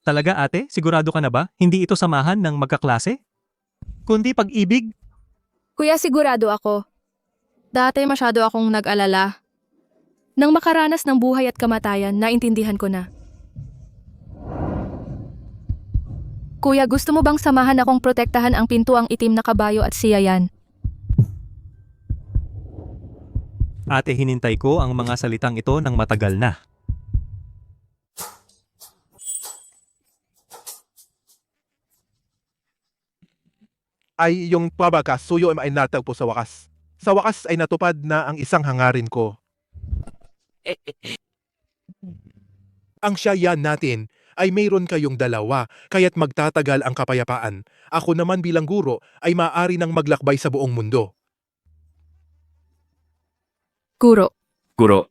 Talaga, ate? Sigurado ka na ba? Hindi ito samahan ng magkaklase? Kundi pag-ibig? Kuya, sigurado ako. Dati masyado akong nag-alala. Nang makaranas ng buhay at kamatayan, naintindihan ko na. Kuya, gusto mo bang samahan akong protektahan ang pintuang itim na kabayo at si Yayan? Ate, hinintay ko ang mga salitang ito ng matagal na. Ay yung pabagasuyo ay natagpo sa wakas. Sa wakas ay natupad na ang isang hangarin ko. Ang Cheyenne natin ay mayroon kayong dalawa, kaya't magtatagal ang kapayapaan. Ako naman bilang guro ay maaari nang maglakbay sa buong mundo. Kuro. Guro,